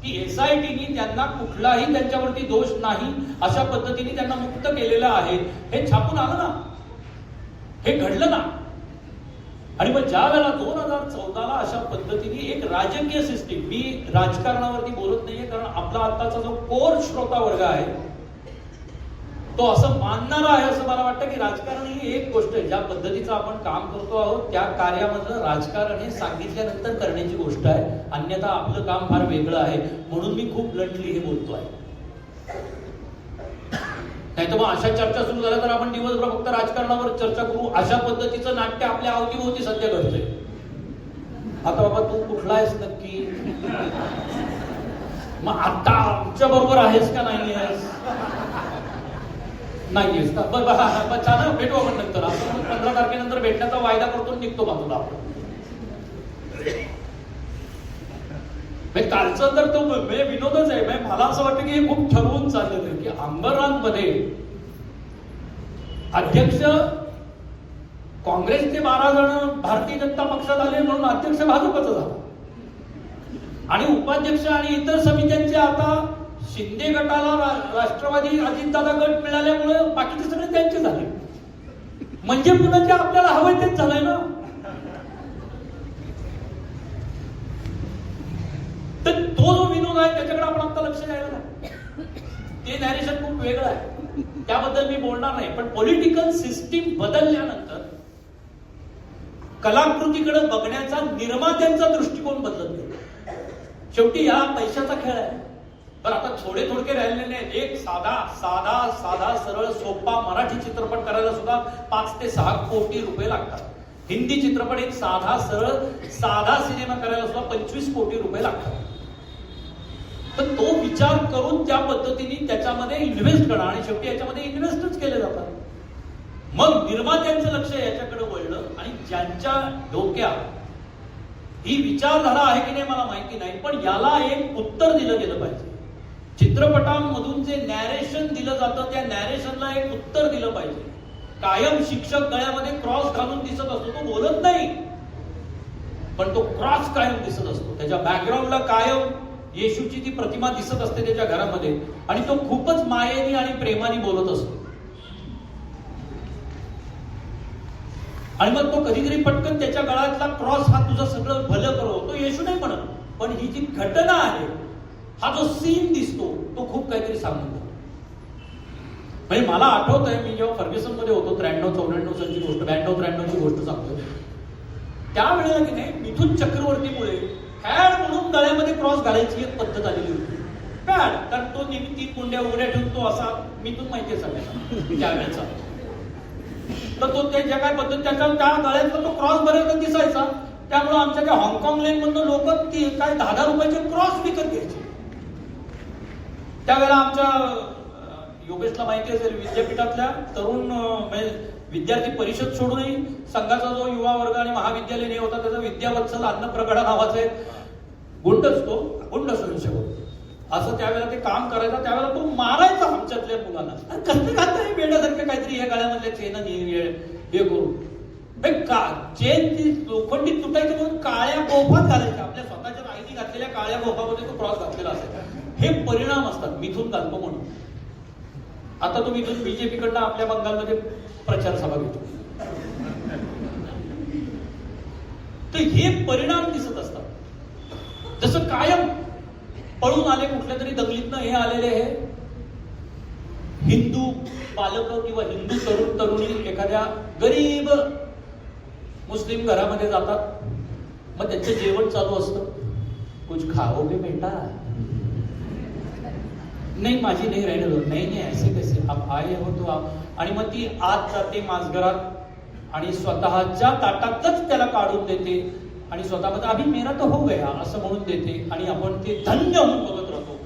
की एसआयटीनी त्यांना कुठलाही त्यांच्यावरती दोष नाही अशा पद्धतीने त्यांना मुक्त केलेलं आहे हे छापून आलं ना, हे घडलं ना. आणि मग ज्या वेळेला 2014ला अशा पद्धतीने एक राजकीय सिस्टीम, मी राजकारणावरती बोलत नाहीये कारण आपला आताचा जो कोर श्रोता वर्ग आहे तो असं मानणारा आहे असं मला वाटतं की राजकारण ही एक गोष्ट आहे. ज्या पद्धतीचं आपण काम करतो आहोत त्या कार्यामधलं राजकारण हे सांगितल्यानंतर करण्याची गोष्ट आहे, अन्यथा आपलं काम फार वेगळं आहे. म्हणून मी खूप ब्लंटली हे बोलतो आहे. नाही तर मग अशा चर्चा सुरू झाल्या तर आपण दिवसभर फक्त राजकारणावर चर्चा करू. अशा पद्धतीचं नाट्य आपल्या अवतीभोवती सध्या घडतंय. आता बाबा तू कुठला आहेस नक्की, मग आता आमच्या बरोबर आहेस का नाही आहेस, नाहीयेस का, बरं छान भेटू आपण नंतर. आपण 15 तारखेनंतर भेटण्याचा वायदा करतो, निघतो बाजूला आपण. कालचं तर तो विनोदच आहे. मला असं वाटतं की हे खूप ठरवून चाललेलं आहे की अंबरनाथमध्ये अध्यक्ष काँग्रेसचे 12 जण भारतीय जनता पक्षात आले म्हणून अध्यक्ष भाजपचा झाला आणि उपाध्यक्ष आणि इतर समित्यांचे आता शिंदे गटाला राष्ट्रवादी अजितदादा गट मिळाल्यामुळे बाकीचे सगळे त्यांचे झाले. म्हणजे पुन्हा जे आपल्याला हवंय तेच झालंय ना. तर तो जो विनोद आहे त्याच्याकडे आपण आता लक्ष द्यायला नाही. ते नॅरेशन खूप वेगळं आहे, त्याबद्दल मी बोलणार नाही. पण पॉलिटिकल सिस्टीम बदलल्यानंतर कलाकृतीकडे बघण्याचा निर्मात्यांचा दृष्टिकोन बदलत नाही. शेवटी हा पैशाचा खेळ आहे. पण आता थोडे थोडके राहिलेले आहेत. एक साधा सरळ सोपा मराठी चित्रपट करायला सुद्धा 5 ते 6 कोटी रुपये लागतात. हिंदी चित्रपट एक साधा सिनेमा करायला सुद्धा 25 कोटी रुपये लागतात. तर तो विचार करून त्या पद्धतीने त्याच्यामध्ये इन्व्हेस्ट करा आणि शेवटी याच्यामध्ये इन्व्हेस्टच केले जातात. मग निर्मात्यांचं लक्ष याच्याकडे वळलं आणि ज्यांच्या डोक्यात ही विचारधारा आहे की नाही मला माहिती नाही, पण याला एक उत्तर दिलं गेलं पाहिजे. चित्रपटांमधून जे नॅरेशन दिलं जातं त्या नॅरेशनला एक उत्तर दिलं पाहिजे. कायम शिक्षक गळ्यामध्ये क्रॉस घालून दिसत असतो, तो बोलत नाही पण तो क्रॉस कायम दिसत असतो. त्याच्या बॅकग्राऊंडला कायम येशूची ती प्रतिमा दिसत असते त्याच्या घरामध्ये आणि तो खूपच मायेने आणि प्रेमाने बोलत असतो. आणि मग तो कधीतरी पटकन त्याच्या गळ्यातला क्रॉस हा तुझं सगळं भलं करो, तो येशू नाही म्हणत, पण ही जी घटना आहे, हा जो सीन दिसतो तो खूप काहीतरी सांगतो. म्हणजे मला आठवत आहे, मी जेव्हा फर्ग्युसन मध्ये होतो 93-94 सालची गोष्ट, 92-93 ची गोष्ट सांगतो. त्यावेळेला की नाही मिथुन चक्रवर्तीमुळे पॅड म्हणून गळ्यामध्ये क्रॉस घालायची एक पद्धत आलेली होती. पॅड, कारण तो नेहमी 3 कुंड्या उघड्या ठेवून तो असा, मिथुन माहितीये सगळ्यांना त्यावेळेचा, तर तो ते ज्या काय पद्धत त्याच्या त्या गळ्यातला तो क्रॉस बऱ्याच दिसायचा. त्यामुळे आमच्या काय हाँगकाँग लेन मधून लोक काय 10,000 रुपयाचे क्रॉस विकत घ्यायचे. त्यावेळेला आमच्या योगेशला माहिती असेल, विद्यापीठातल्या तरुण म्हणजे विद्यार्थी परिषद सोडूनही संघाचा जो युवा वर्ग आणि महाविद्यालय हे होता त्याचा विद्यावत्सल अन्नप्रगडा नावाचा एक गुंडच, तो गुंड स्वयंसेवक असं त्यावेळेला ते काम करायचा. त्यावेळेला तो मारायचा आमच्यातल्या मुलांना. कसं घालतं हे बेड्यासारखं काहीतरी हे गळ्यामधल्या चेन हे करून चेन ती लोखंडी तुटायची म्हणून काळ्या गोफात घालायच्या. आपल्या स्वतःच्या आईने घातलेल्या काळ्या गोफामध्ये तो क्रॉस घातलेला असायचा. हे परिणाम असतात मिथून घालतो म्हणून. आता तो मिथून बीजेपी कडनं आपल्या बंगालमध्ये प्रचार सभा घेतो. तर हे परिणाम दिसत असतात. जसं कायम पळून आले कुठल्या तरी दंगलीतनं हे आलेले हे हिंदू बालक किंवा हिंदू तरुण तरुणी एखाद्या गरीब मुस्लिम घरामध्ये जातात. मग त्यांचं जेवण चालू असतं. कुछ खाओगे बेटा? नाही माझी नाही राहिलं. नाही नाही ऐसे कैसे आप आए हो तो आप. आणि मग ती आत जाते मासघरात आणि स्वतःच्या ताटातच त्याला काढून देते आणि स्वतःमध्ये अभि मेरा तो हो गया असं म्हणून देते आणि आपण ते धन्य होऊन बघत राहतो.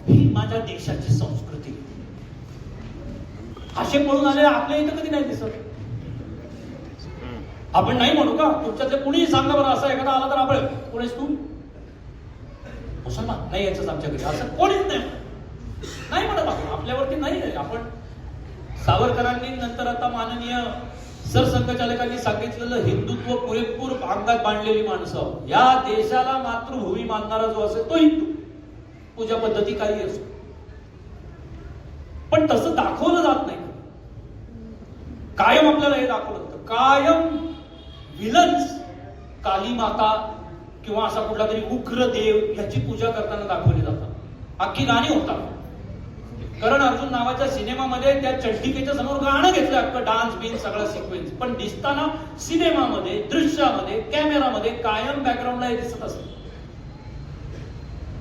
ही माझ्या देशाची संस्कृती. असे पळून आले आपल्या इथं कधी नाही दिसत. आपण नाही म्हणू का? तुमच्यातले कुणीही सांगा बरं, असा एखादा आला तर आपण कोणीच तू मुसलमान नाही यायचंच आमच्याकडे असं कोणीच नाही म्हणत. आपण आपल्यावरती नाही. आपण सावरकरांनी नंतर आता माननीय सरसंघचालकांनी सांगितलेलं हिंदुत्व पुरेपूर अंगात बांधलेली माणसं. या देशाला मातृभूमी मानणारा जो असेल तो हिंदू. पूजा पद्धती काही असो, पण तसं दाखवलं जात नाही. कायम आपल्याला हे दाखवलं जातं. कायम विलन्स काली माता किंवा असा कुठला तरी उग्र देव याची पूजा करताना दाखवली जातात. अख्खी गाणी होतात. करण अर्जुन नावाच्या सिनेमामध्ये त्या चड्डिकेच्या समोर गाणं घेतलं अख्खं, डान्स बिन सगळं सिक्वेन्स. पण दिसताना सिनेमामध्ये दृश्यामध्ये कॅमेरामध्ये कायम बॅकग्राऊंडला हे दिसत असत.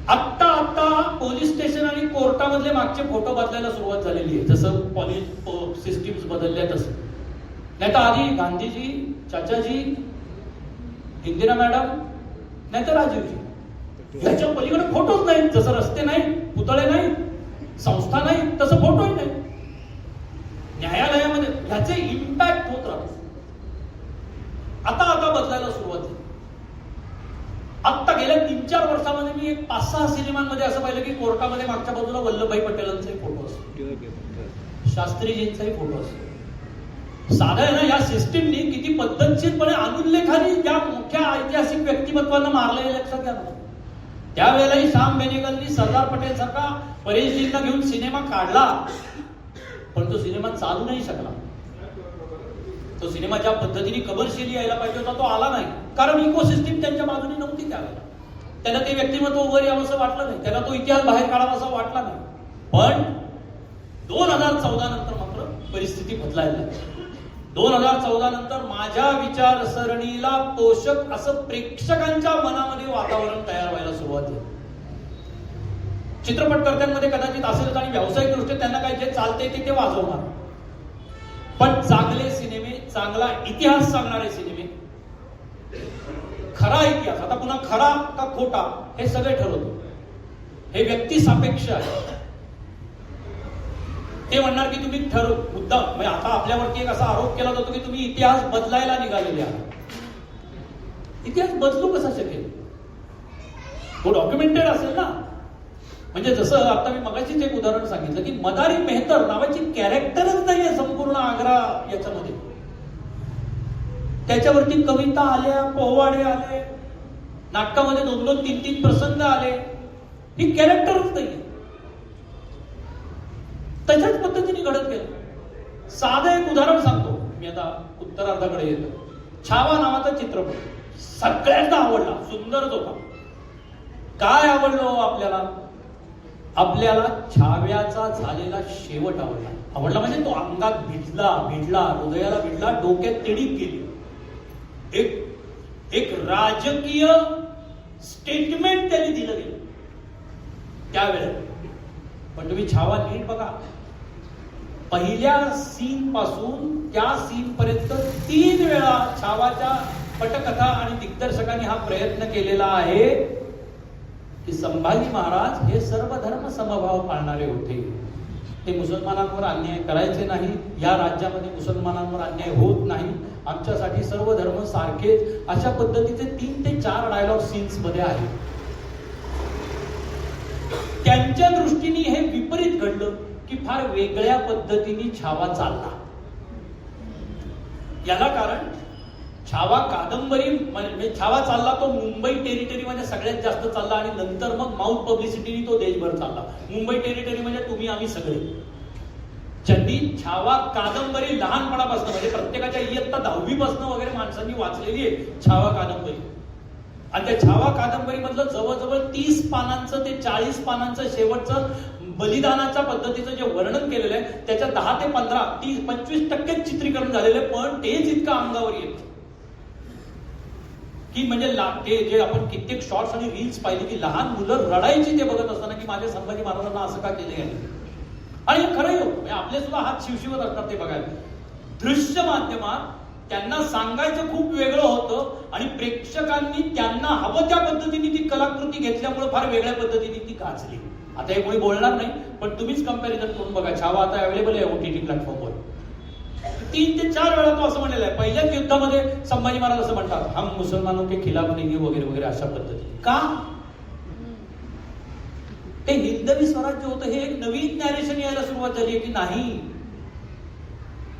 आत्ता पोलीस स्टेशन आणि कोर्टामधले मागचे फोटो बदलायला सुरुवात झालेली आहे. जसं पोलीस सिस्टीम्स बदलल्या तसं. नाही तर आधी गांधीजी, चाचाजी, इंदिरा मॅडम, नाही तर राजीवजी, याच्या पलीकडे फोटोच नाही. जसं रस्ते नाही, पुतळे नाही, संस्था नाही, तसं फोटोही नाही. न्यायालयामध्ये ह्याचे इम्पॅक्ट होत राहतो. आता बदलायला सुरुवात झाली. आता गेल्या 3-4 वर्षामध्ये मी एक 5-6 सिनेमांमध्ये असं पाहिलं की कोर्टामध्ये मागच्या बाजूला वल्लभभाई पटेलांचाही फोटो असतो, शास्त्रीजींचाही फोटो असतो. साधा आहे ना, या सिस्टीमनी किती पद्धतशीरपणे अनुल्लेखाने ज्या मोठ्या ऐतिहासिक व्यक्तिमत्वांना मारलं हे लक्षात घ्या. त्यावेळेलाही श्याम बेनेगलनी सरदार पटेल सारखा परेशजींना घेऊन सिनेमा काढला, पण तो सिनेमा चालू नाही शकला. तो सिनेमा ज्या पद्धतीने कमर्शियली यायला पाहिजे होता तो आला नाही, कारण इकोसिस्टीम त्यांच्या बाजूने नव्हती. त्यावेळेला त्याला ते व्यक्तिमत्व उभं यावं असं वाटलं नाही, त्याला तो इतिहास बाहेर काढावा असा वाटला नाही. पण 2014 नंतर मात्र परिस्थिती बदलायला लागली. 2014 नंतर माझ्या विचारसरणीला पोषक असं प्रेक्षकांच्या मनामध्ये वातावरण तयार व्हायला सुरुवात झाली. चित्रपटकर्त्यांमध्ये कदाचित असेल आणि व्यावसायिक दृष्ट्या त्यांना काय जे चालते ते वाजवणार, पण चांगले सिनेमे, चांगला इतिहास सांगणारे सिनेमे, खरा इतिहास, आता पुन्हा खरा का खोटा हे सगळे ठरवतो. हे व्यक्ती सापेक्ष आहे. ते म्हणणार की तुम्ही मुद्दा म्हणजे आता आपल्यावरती एक असा आरोप केला जातो की तुम्ही इतिहास बदलायला निघालेले आहात. इतिहास बदलू कसा शकेल? तो डॉक्युमेंटेड असेल ना. म्हणजे जसं आता मी मगाशीच एक उदाहरण सांगितलं की मदारी मेहतर नावाची कॅरेक्टरच नाहीये संपूर्ण आग्रा याच्यामध्ये. त्याच्यावरती कविता आल्या, पोवाडे आले, नाटकामध्ये 2-2, 3-3 प्रसंग आले. ही कॅरेक्टरच नाही. तशाच पद्धतीने घडत गेलं. साधं एक उदाहरण सांगतो मी, आता उत्तरार्धाकडे येतो. छावा नावाचा चित्रपट सगळ्यांना आवडला, सुंदरच होता. काय आवडलो आपल्याला? आपल्याला छाव्याचा झालेला शेवट आवडला म्हणजे तो अंगात भिडला, हृदयाला भिडला, डोक्यात तिडीक गेली. एक राजकीय स्टेटमेंट त्यांनी दिलं गेलं त्यावेळेला. पण तुम्ही छावा नीट बघा, पहिल्या सीन पासून त्या सीन पर्यंत 3 वेळा छावाच्या पटकथा आणि दिग्दर्शकांनी हा प्रयत्न केलेला आहे की संभाजी महाराज हे सर्व धर्म समभाव पाळणारे होते. ते मुसलमानांवर अन्याय करायचे नाही, या राज्यामध्ये मुसलमानांवर अन्याय होत नाही, आमच्यासाठी सर्व धर्म सारखेच, अशा पद्धतीचे 3 ते 4 डायलॉग सीन्स मध्ये आहे. त्यांच्या दृष्टीने हे विपरीत घडलं की फार वेगळ्या पद्धतीने छावा चालला. याला कारण छावा कादंबरी म्हणजे छावा चालला तो मुंबई टेरिटरीमध्ये सगळ्यात जास्त चालला आणि नंतर मग माउथ पब्लिसिटीने तो देशभर चालला. मुंबई टेरिटरी म्हणजे तुम्ही आम्ही सगळे. ज्यांनी छावा कादंबरी लहानपणापासून म्हणजे प्रत्येकाच्या इयत्ता 10वी पासून वगैरे माणसांनी वाचलेली आहे छावा कादंबरी. आणि त्या छावा कादंबरी मधलं जवळजवळ 30 पानांचं ते 40 पानांचं शेवटचं बलिदानाच्या पद्धतीचं जे वर्णन केलेलं आहे त्याच्या 10 ते 15, 30, 25% चित्रीकरण झालेलं आहे. पण तेच इतकं अंगावर येतं की म्हणजे ते जे आपण कित्येक शॉर्ट्स आणि रील्स पाहिली की लहान मुलं रडायची ते बघत असताना की माझ्या संभाजी महाराजांना असं का केलं आहे. आणि खरंही होतं, आपले सुद्धा हात शिवशिवत असतात ते बघायला. दृश्य माध्यमात त्यांना सांगायचं खूप वेगळं होतं आणि प्रेक्षकांनी त्यांना हवं त्या पद्धतीने ती कलाकृती घेतल्यामुळे फार वेगळ्या पद्धतीने ती गाजली. आता हे कोणी बोलणार नाही, पण तुम्हीच कंपॅरिझन करून बघा. छावा आता अवेलेबल आहे OTT प्लॅटफॉर्मवर. 3 ते 4 वेळा तो असं म्हणलेला आहे. पहिल्याच युद्धामध्ये संभाजी महाराज असं म्हणतात, हम मुसलमानों के खिलाफ नहीं वगैरे वगैरे अशा पद्धतीने. का? ते हिंदवी स्वराज्य होतं, हे एक नवीन नॅरेशन यायला सुरुवात झाली की नाही.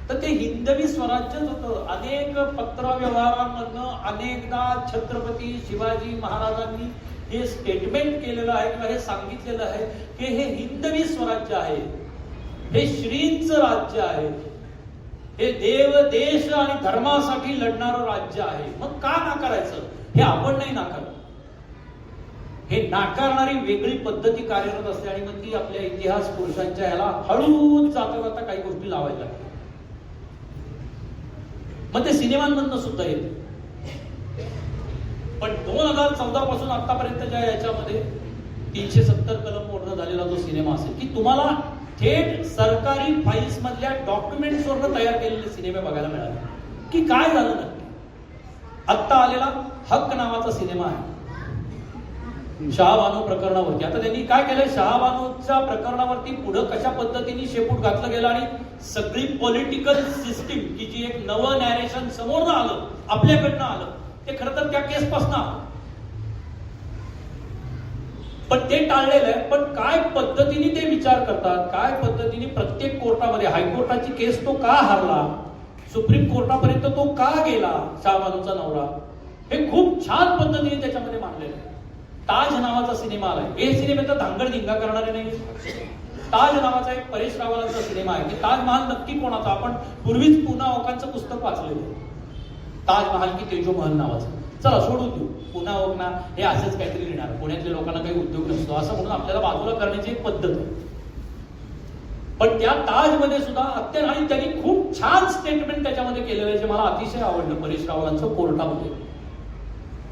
तर ते हिंदवी स्वराज्यच होतं. अनेक पत्रव्यवहारांमधनं अनेकदा छत्रपती शिवाजी महाराजांनी हे स्टेटमेंट केलेलं आहे किंवा हे सांगितलेलं आहे की हे हिंदवी स्वराज्य आहे, हे श्रींचं राज्य आहे, हे देव देश आणि धर्मासाठी लढणारं राज्य आहे. मग का नाकारायचं? हे आपण नाही नाकारत. हे नाकारणारी वेगळी पद्धती कार्यरत असते आणि मग ती आपल्या इतिहास पुरुषांच्या याला हळूच जाता जाता काही गोष्टी लावायला लागतात. मग ते सिनेमांमधनं सुद्धा येते. पण 2014 पासून आतापर्यंतच्या याच्यामध्ये 370 कलम पूर्ण झालेला जो सिनेमा असेल की तुम्हाला थेट सरकारी फाईल्स मधल्या डॉक्युमेंट्स वरून तयार केलेले सिनेमे बघायला मिळाले. की काय झालं नक्की? आत्ता आलेला हक्क नावाचा सिनेमा आहे शहाबानो प्रकरणावरती. आता त्यांनी काय केलंय, शहाबानोच्या प्रकरणावरती पुढे कशा पद्धतीने शेपूट घातलं गेलं आणि सगळी पॉलिटिकल सिस्टीम की जी एक नवं नॅरेशन समोर आलं, आपल्याकडनं आलं, ते खरं तर त्या केस पासून आलं. पण ते टाळलेलं आहे. पण काय पद्धतीने ते विचार करतात, काय पद्धतीने प्रत्येक कोर्टामध्ये, हायकोर्टाची केस तो का हरला, सुप्रीम कोर्टापर्यंत तो का गेला शहाबानोचा नवरा, हे खूप छान पद्धतीने त्याच्यामध्ये मांडलेलं आहे. ताज नावाचा सिनेमा आलाय. हे सिनेमेचा धांगडधिंगा करणारे नाही. ताज नावाचा एक परेश रावलांचा सिनेमा आहे की ताजमहाल नक्की कोणाचा. आपण पूर्वीच पुना ओकांचं पुस्तक वाचलेलं, ताजमहाल की तेजोमहल नावाचं. चला सोडून देऊ, पुन्हा ओकना हे असंच काहीतरी लिहिणार, पुण्यातल्या लोकांना काही उद्योग नसतो असं म्हणून आपल्याला बाजूला करण्याची एक पद्धत आहे. पण त्या ताजमध्ये सुद्धा अत्यंत, आणि त्यांनी खूप छान स्टेटमेंट त्याच्यामध्ये केलेलं आहे जे मला अतिशय आवडलं परेश रावलांचं कोर्टामध्ये.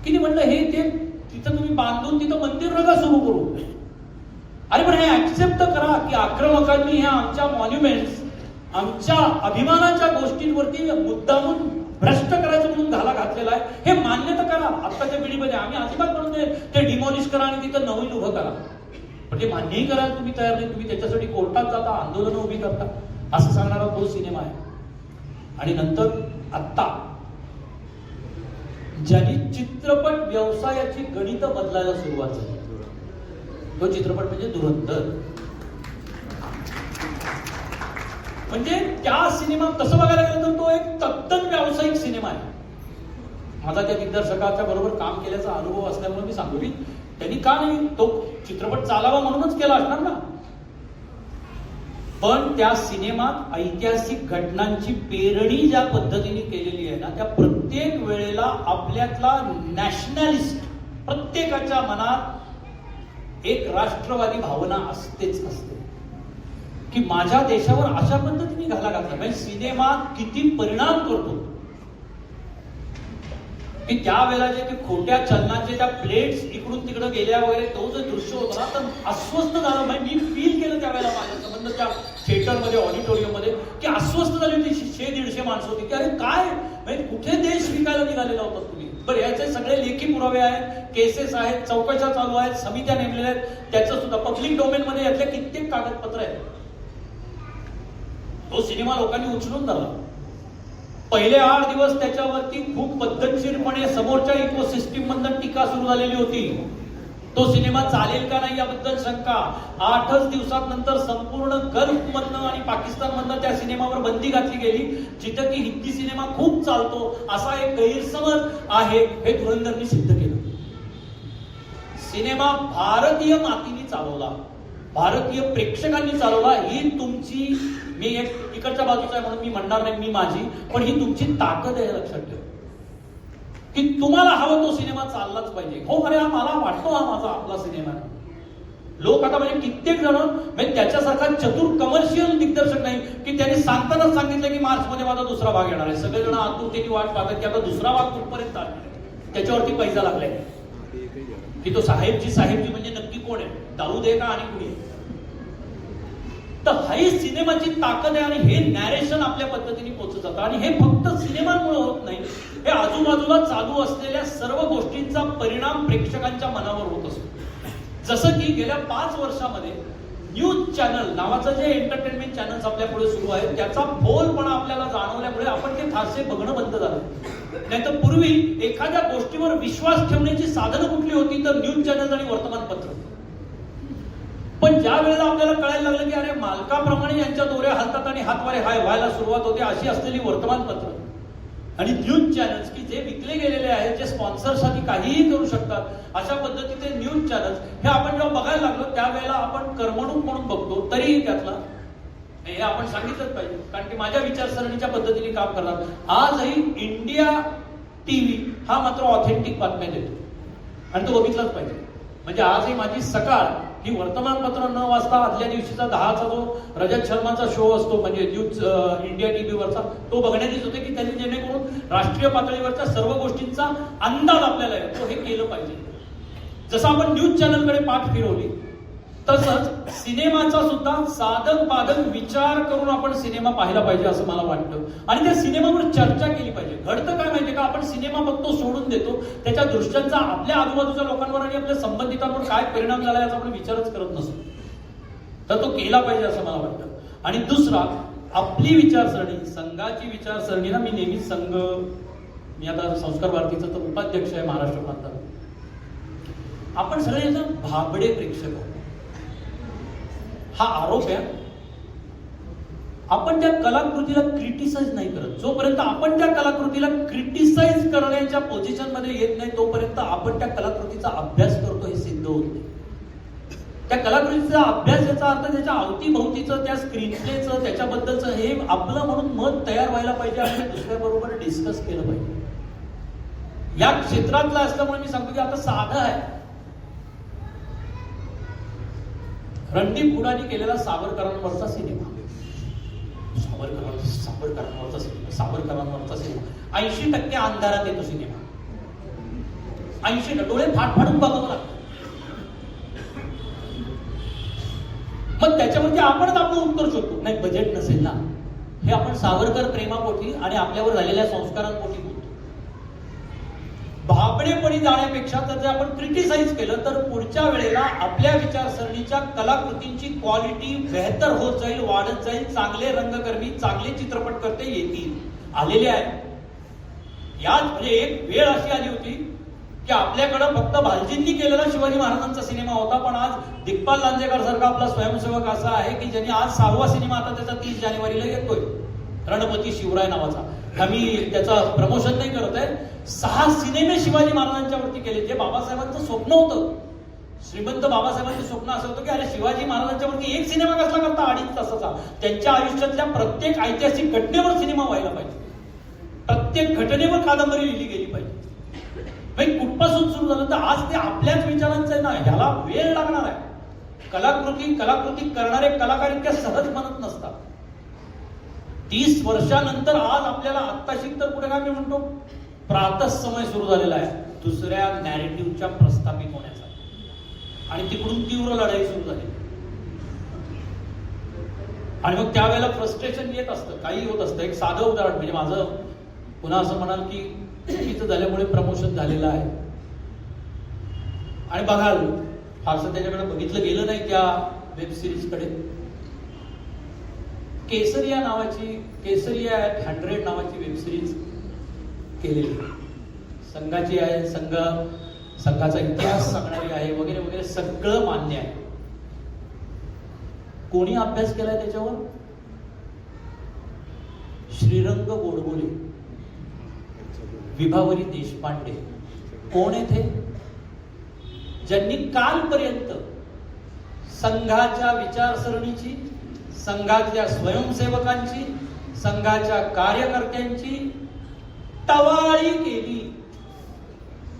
की म्हणलं हे ते तिथं तुम्ही बांधून तिथं मंदिर नका सुरू करू. अरे पण हे ऍक्सेप्ट करा की आक्रमकांनी ह्या आमच्या मॉन्युमेंट्स, आमच्या अभिमानाच्या गोष्टींवरती मुद्दामून भ्रष्ट करायचं म्हणून घाला घातलेला आहे, हे मान्य तर करा. आत्ताच्या पिढीमध्ये आम्ही अजिबात म्हणून ते डिमॉलिश करा आणि तिथं नवीन उभं करा, पण ते मान्यही करायला तुम्ही तयार नाही. तुम्ही त्याच्यासाठी कोर्टात जाता, आंदोलनं उभी करता, असं सांगणारा तो सिनेमा आहे. आणि नंतर आत्ता ज्यांनी चित्रपट व्यवसायाची गणित बदलायला सुरुवात झाली तो चित्रपट म्हणजे धुरंधर. म्हणजे त्या सिनेमा तसं बघायला गेलं तर तो एक तद्दन व्यावसायिक सिनेमा आहे. माझा त्या दिग्दर्शकाच्या बरोबर काम केल्याचा अनुभव असल्यामुळे मी सांगू की त्यांनी का नाही तो चित्रपट चालावा म्हणूनच केला असणार ना. पण त्या सिनेमात ऐतिहासिक घटनांची पेरणी ज्या पद्धतीने केलेली आहे ना, त्या प्रत्येक वेळेला आपल्यातला नॅशनलिस्ट प्रत्येकाच्या मनात एक राष्ट्रवादी भावना असतेच असते की माझ्या देशावर अशा पद्धतीने घाला घातला. म्हणजे सिनेमा किती परिणाम करतो की त्यावेळेला जे ते खोट्या चलनाचे त्या प्लेट्स इकडून तिकडे गेल्या वगैरे तो जो दृश्य होता ना, तर अस्वस्थ झालं. म्हणजे मी फील केलं त्यावेळेला माझ्या संबंध त्या थिएटरमध्ये ऑडिटोरियम मध्ये की अस्वस्थ झाली होती. 100-150 माणसं होती की अरे काय म्हणजे कुठे देश विकायला निघालेला होता तुम्ही. बरं याचे सगळे लेखी पुरावे आहेत, केसेस आहेत, चौकशा चालू आहेत, समित्या नेमलेल्या आहेत, त्याचं सुद्धा पब्लिक डोमेन मध्ये यातले कित्येक कागदपत्र आहेत. तो सिनेमा लोकांनी उचलून धरला. पहिले 8 दिवस त्याच्यावरती खूप पद्धतशीरपणे समोरच्या इकोसिस्टीम मधून टीका सुरू झालेली होती. तो सिनेमा चालेल का नाही याबद्दल शंका. 8च दिवसांनंतर संपूर्ण गल्फ मधनं आणि पाकिस्तान मधनं त्या सिनेमावर बंदी घातली गेली, जिथं की हिंदी सिनेमा खूप चालतो असा एक गैरसमज आहे हे धुरंधरनी सिद्ध केलं. सिनेमा भारतीय मातीने चालवला, भारतीय प्रेक्षकांनी चालवला. ही तुमची, मी एक इकडच्या बाजूचा आहे म्हणून मी म्हणणार नाही मी माझी, पण ही तुमची ताकद आहे लक्षात ठेवा की तुम्हाला हवं तो सिनेमा चाललाच पाहिजे. हो अरे मला वाटतो हा माझा आपला सिनेमा आहे. लोक आता म्हणजे कित्येक जण म्हणजे त्याच्यासारखा चतुर कमर्शियल दिग्दर्शक नाही की त्यांनी सांगतानाच सांगितलं की मार्च मध्ये माझा दुसरा भाग येणार आहे. सगळेजण आतुरतेने वाट पाहतात की आता दुसरा भाग कुठपर्यंत आला, त्याच्यावरती पैसा लागलाय की तो साहेबजी म्हणजे नक्की कोण आहे, दाऊद आहे का आणि कुणी. तर ही सिनेमाची ताकद आहे आणि हे नॅरेशन आपल्या पद्धतीने पोहोचत जातं. आणि हे फक्त सिनेमांमुळे होत नाही, हे आजूबाजूला चालू असलेल्या सर्व गोष्टींचा परिणाम प्रेक्षकांच्या मनावर होत असतो. जसं की गेल्या 5 वर्षामध्ये न्यूज चॅनल नावाचं जे एंटरटेनमेंट चॅनल्स आपल्या पुढे सुरू आहेत, त्याचा फोलपणा आपल्याला जाणवल्यामुळे आपण ते फारसे बघणं बंद झालं. नाहीतर पूर्वी एखाद्या गोष्टीवर विश्वास ठेवण्याची साधनं कुठली होती तर न्यूज चॅनल आणि वर्तमानपत्र. पण ज्या वेळेला आपल्याला कळायला लागलं की अरे मालकाप्रमाणे यांच्या दोऱ्या हलतात आणि हातवारे हाय व्हायला सुरुवात होते, अशी असलेली वर्तमानपत्र आणि न्यूज चॅनल्स की जे विकले गेलेले आहेत, जे स्पॉन्सरसाठी काहीही करू शकतात, अशा पद्धतीचे न्यूज चॅनल्स हे आपण जेव्हा बघायला लागलो त्यावेळेला आपण करमणूक म्हणून बघतो. तरीही त्यातला हे आपण सांगितलंच पाहिजे, कारण की माझ्या विचारसरणीच्या पद्धतीने काम करणार. आजही इंडिया टीव्ही हा मात्र ऑथेंटिक बातम्या देतो आणि तो बघितलाच पाहिजे. म्हणजे आजही माझी सकाळ ही वर्तमानपत्र न वाचता आदल्या दिवशीचा 10चा जो रजत शर्माचा शो असतो म्हणजे न्यूज इंडिया टीव्हीवरचा, तो बघण्याचीच होते की त्यांनी जेणेकरून राष्ट्रीय पातळीवरच्या सर्व गोष्टींचा अंदाज आपल्याला येतो. हे केलं पाहिजे. जसं आपण न्यूज चॅनलकडे पाठ फिरवली तसंच सिनेमाचा सुद्धा साधक बाधक विचार करून आपण सिनेमा पाहिला पाहिजे असं मला वाटतं. आणि त्या सिनेमावर चर्चा केली पाहिजे. घडतं काय माहितीये का, आपण सिनेमा बघतो, सोडून देतो, त्याच्या दृश्यांचा आपल्या आजूबाजूच्या लोकांवर आणि आपल्या संबंधितांवर काय परिणाम झाला याचा आपण विचारच करत नसतो. तर तो केला पाहिजे असं मला वाटतं. आणि दुसरा, आपली विचारसरणी, संघाची विचारसरणी ना, मी नेहमीच संघ, मी आता संस्कार भारतीचा तर उपाध्यक्ष आहे महाराष्ट्र प्रांतात. आपण सगळे याचं भाबडे प्रेक्षक आहोत हा आरोप आहे. आपण त्या कलाकृतीला क्रिटिसाइज नाही करत. जोपर्यंत आपण त्या कलाकृतीला क्रिटिसाइज करण्याच्या पोझिशन मध्ये येत नाही तोपर्यंत आपण त्या कलाकृतीचा अभ्यास करतो हे सिद्ध होत नाही. त्या कलाकृतीचा अभ्यास याचा अर्थ त्याच्या अवतीभोवतीचं, त्या स्क्रीन प्लेचं, त्याच्याबद्दलचं हे आपलं म्हणून मत तयार व्हायला पाहिजे आणि दुसऱ्याबरोबर डिस्कस केलं पाहिजे. या क्षेत्रातला असल्यामुळे मी सांगतो की आता साधं आहे. रणदीप हुडानी केलेला सावरकरांवरचा सिनेमा, सावरकरांवरचा सिनेमा 80% अंधारात येतो सिनेमा. 80 डोळे फाट फाडून बघावं लागतं. मग त्याच्यावरती आपणच आपलं उत्तर शोधतो. नाही बजेट नसेल ना, हे आपण सावरकर प्रेमापोटी आणि आपल्यावर झालेल्या संस्कारांपोटी बोलतो. भाबडेपणी जाण्यापेक्षा जर आपण क्रिटिसाइज केलं तर पुढच्या वेळेला आपल्या विचारसरणीच्या कलाकृतींची क्वालिटी बेहतर होत जाईल, वाढत जाईल. चांगले रंगकर्मी, चांगले चित्रपटकर्ते येतील, आलेले आहेत. याच म्हणजे एक वेळ अशी आली होती की आपल्याकडं फक्त भालजींनी केलेला शिवाजी महाराजांचा सिनेमा होता, पण आज दिग्पाल लांजेकर सारखा आपला स्वयंसेवक असा आहे की ज्यांनी आज 6वा सिनेमा आता त्याचा 30 जानेवारीला येतोय, रणपती शिवराय नावाचा. आम्ही त्याचं प्रमोशन नाही करत आहे. 6 सिनेमे शिवाजी महाराजांच्या वरती केले, जे बाबासाहेबांचं स्वप्न होतं श्रीमंत बाबासाहेबांचं स्वप्न असं होतं की अरे शिवाजी महाराजांच्यावरती एक सिनेमा कसला करता 2.5 तासाचा. त्यांच्या आयुष्यातल्या प्रत्येक ऐतिहासिक घटनेवर सिनेमा व्हायला पाहिजे, प्रत्येक घटनेवर कादंबरी लिहिली गेली पाहिजे. कुठपासून सुरू झालं तर आज ते आपल्याच विचारांचं आहे ना, ह्याला वेळ लागणार आहे. कलाकृती करणारे कलाकार इतक्या सहज म्हणत नसतात. 30 वर्षानंतर आज आपल्याला आत्ताशी तर पुढे काय मी म्हणतो प्रातःसमय सुरू झालेला आहे दुसऱ्या नॅरेटिव्हच्या प्रस्थापित होण्याचा, आणि तिकडून तीव्र लढाई सुरू झाली. आणि मग त्यावेळेला फ्रस्ट्रेशन येत असतं, काही होत असतं. एक साधं उदाहरण म्हणजे माझं, पुन्हा असं म्हणाल की चुकीचं झाल्यामुळे प्रमोशन झालेलं आहे आणि बघाल फारसं त्याच्याकडे बघितलं गेलं नाही त्या वेब सिरीज कडे. केसरिया @100 नावाची वेब सिरीज केलेली, संघाची आहे, संघाचा इतिहास सांगणारी आहे, वगैरे वगैरे सगळं मान्य आहे. कोणी अभ्यास केलाय त्याच्यावर? श्रीरंग गोडबोले, विभावरी देशपांडे. कोण आहेत हे? ज्यांनी कालपर्यंत संघाच्या विचारसरणीची, संघातल्या स्वयंसेवकांची, संघाच्या कार्यकर्त्यांची टवाळी केली,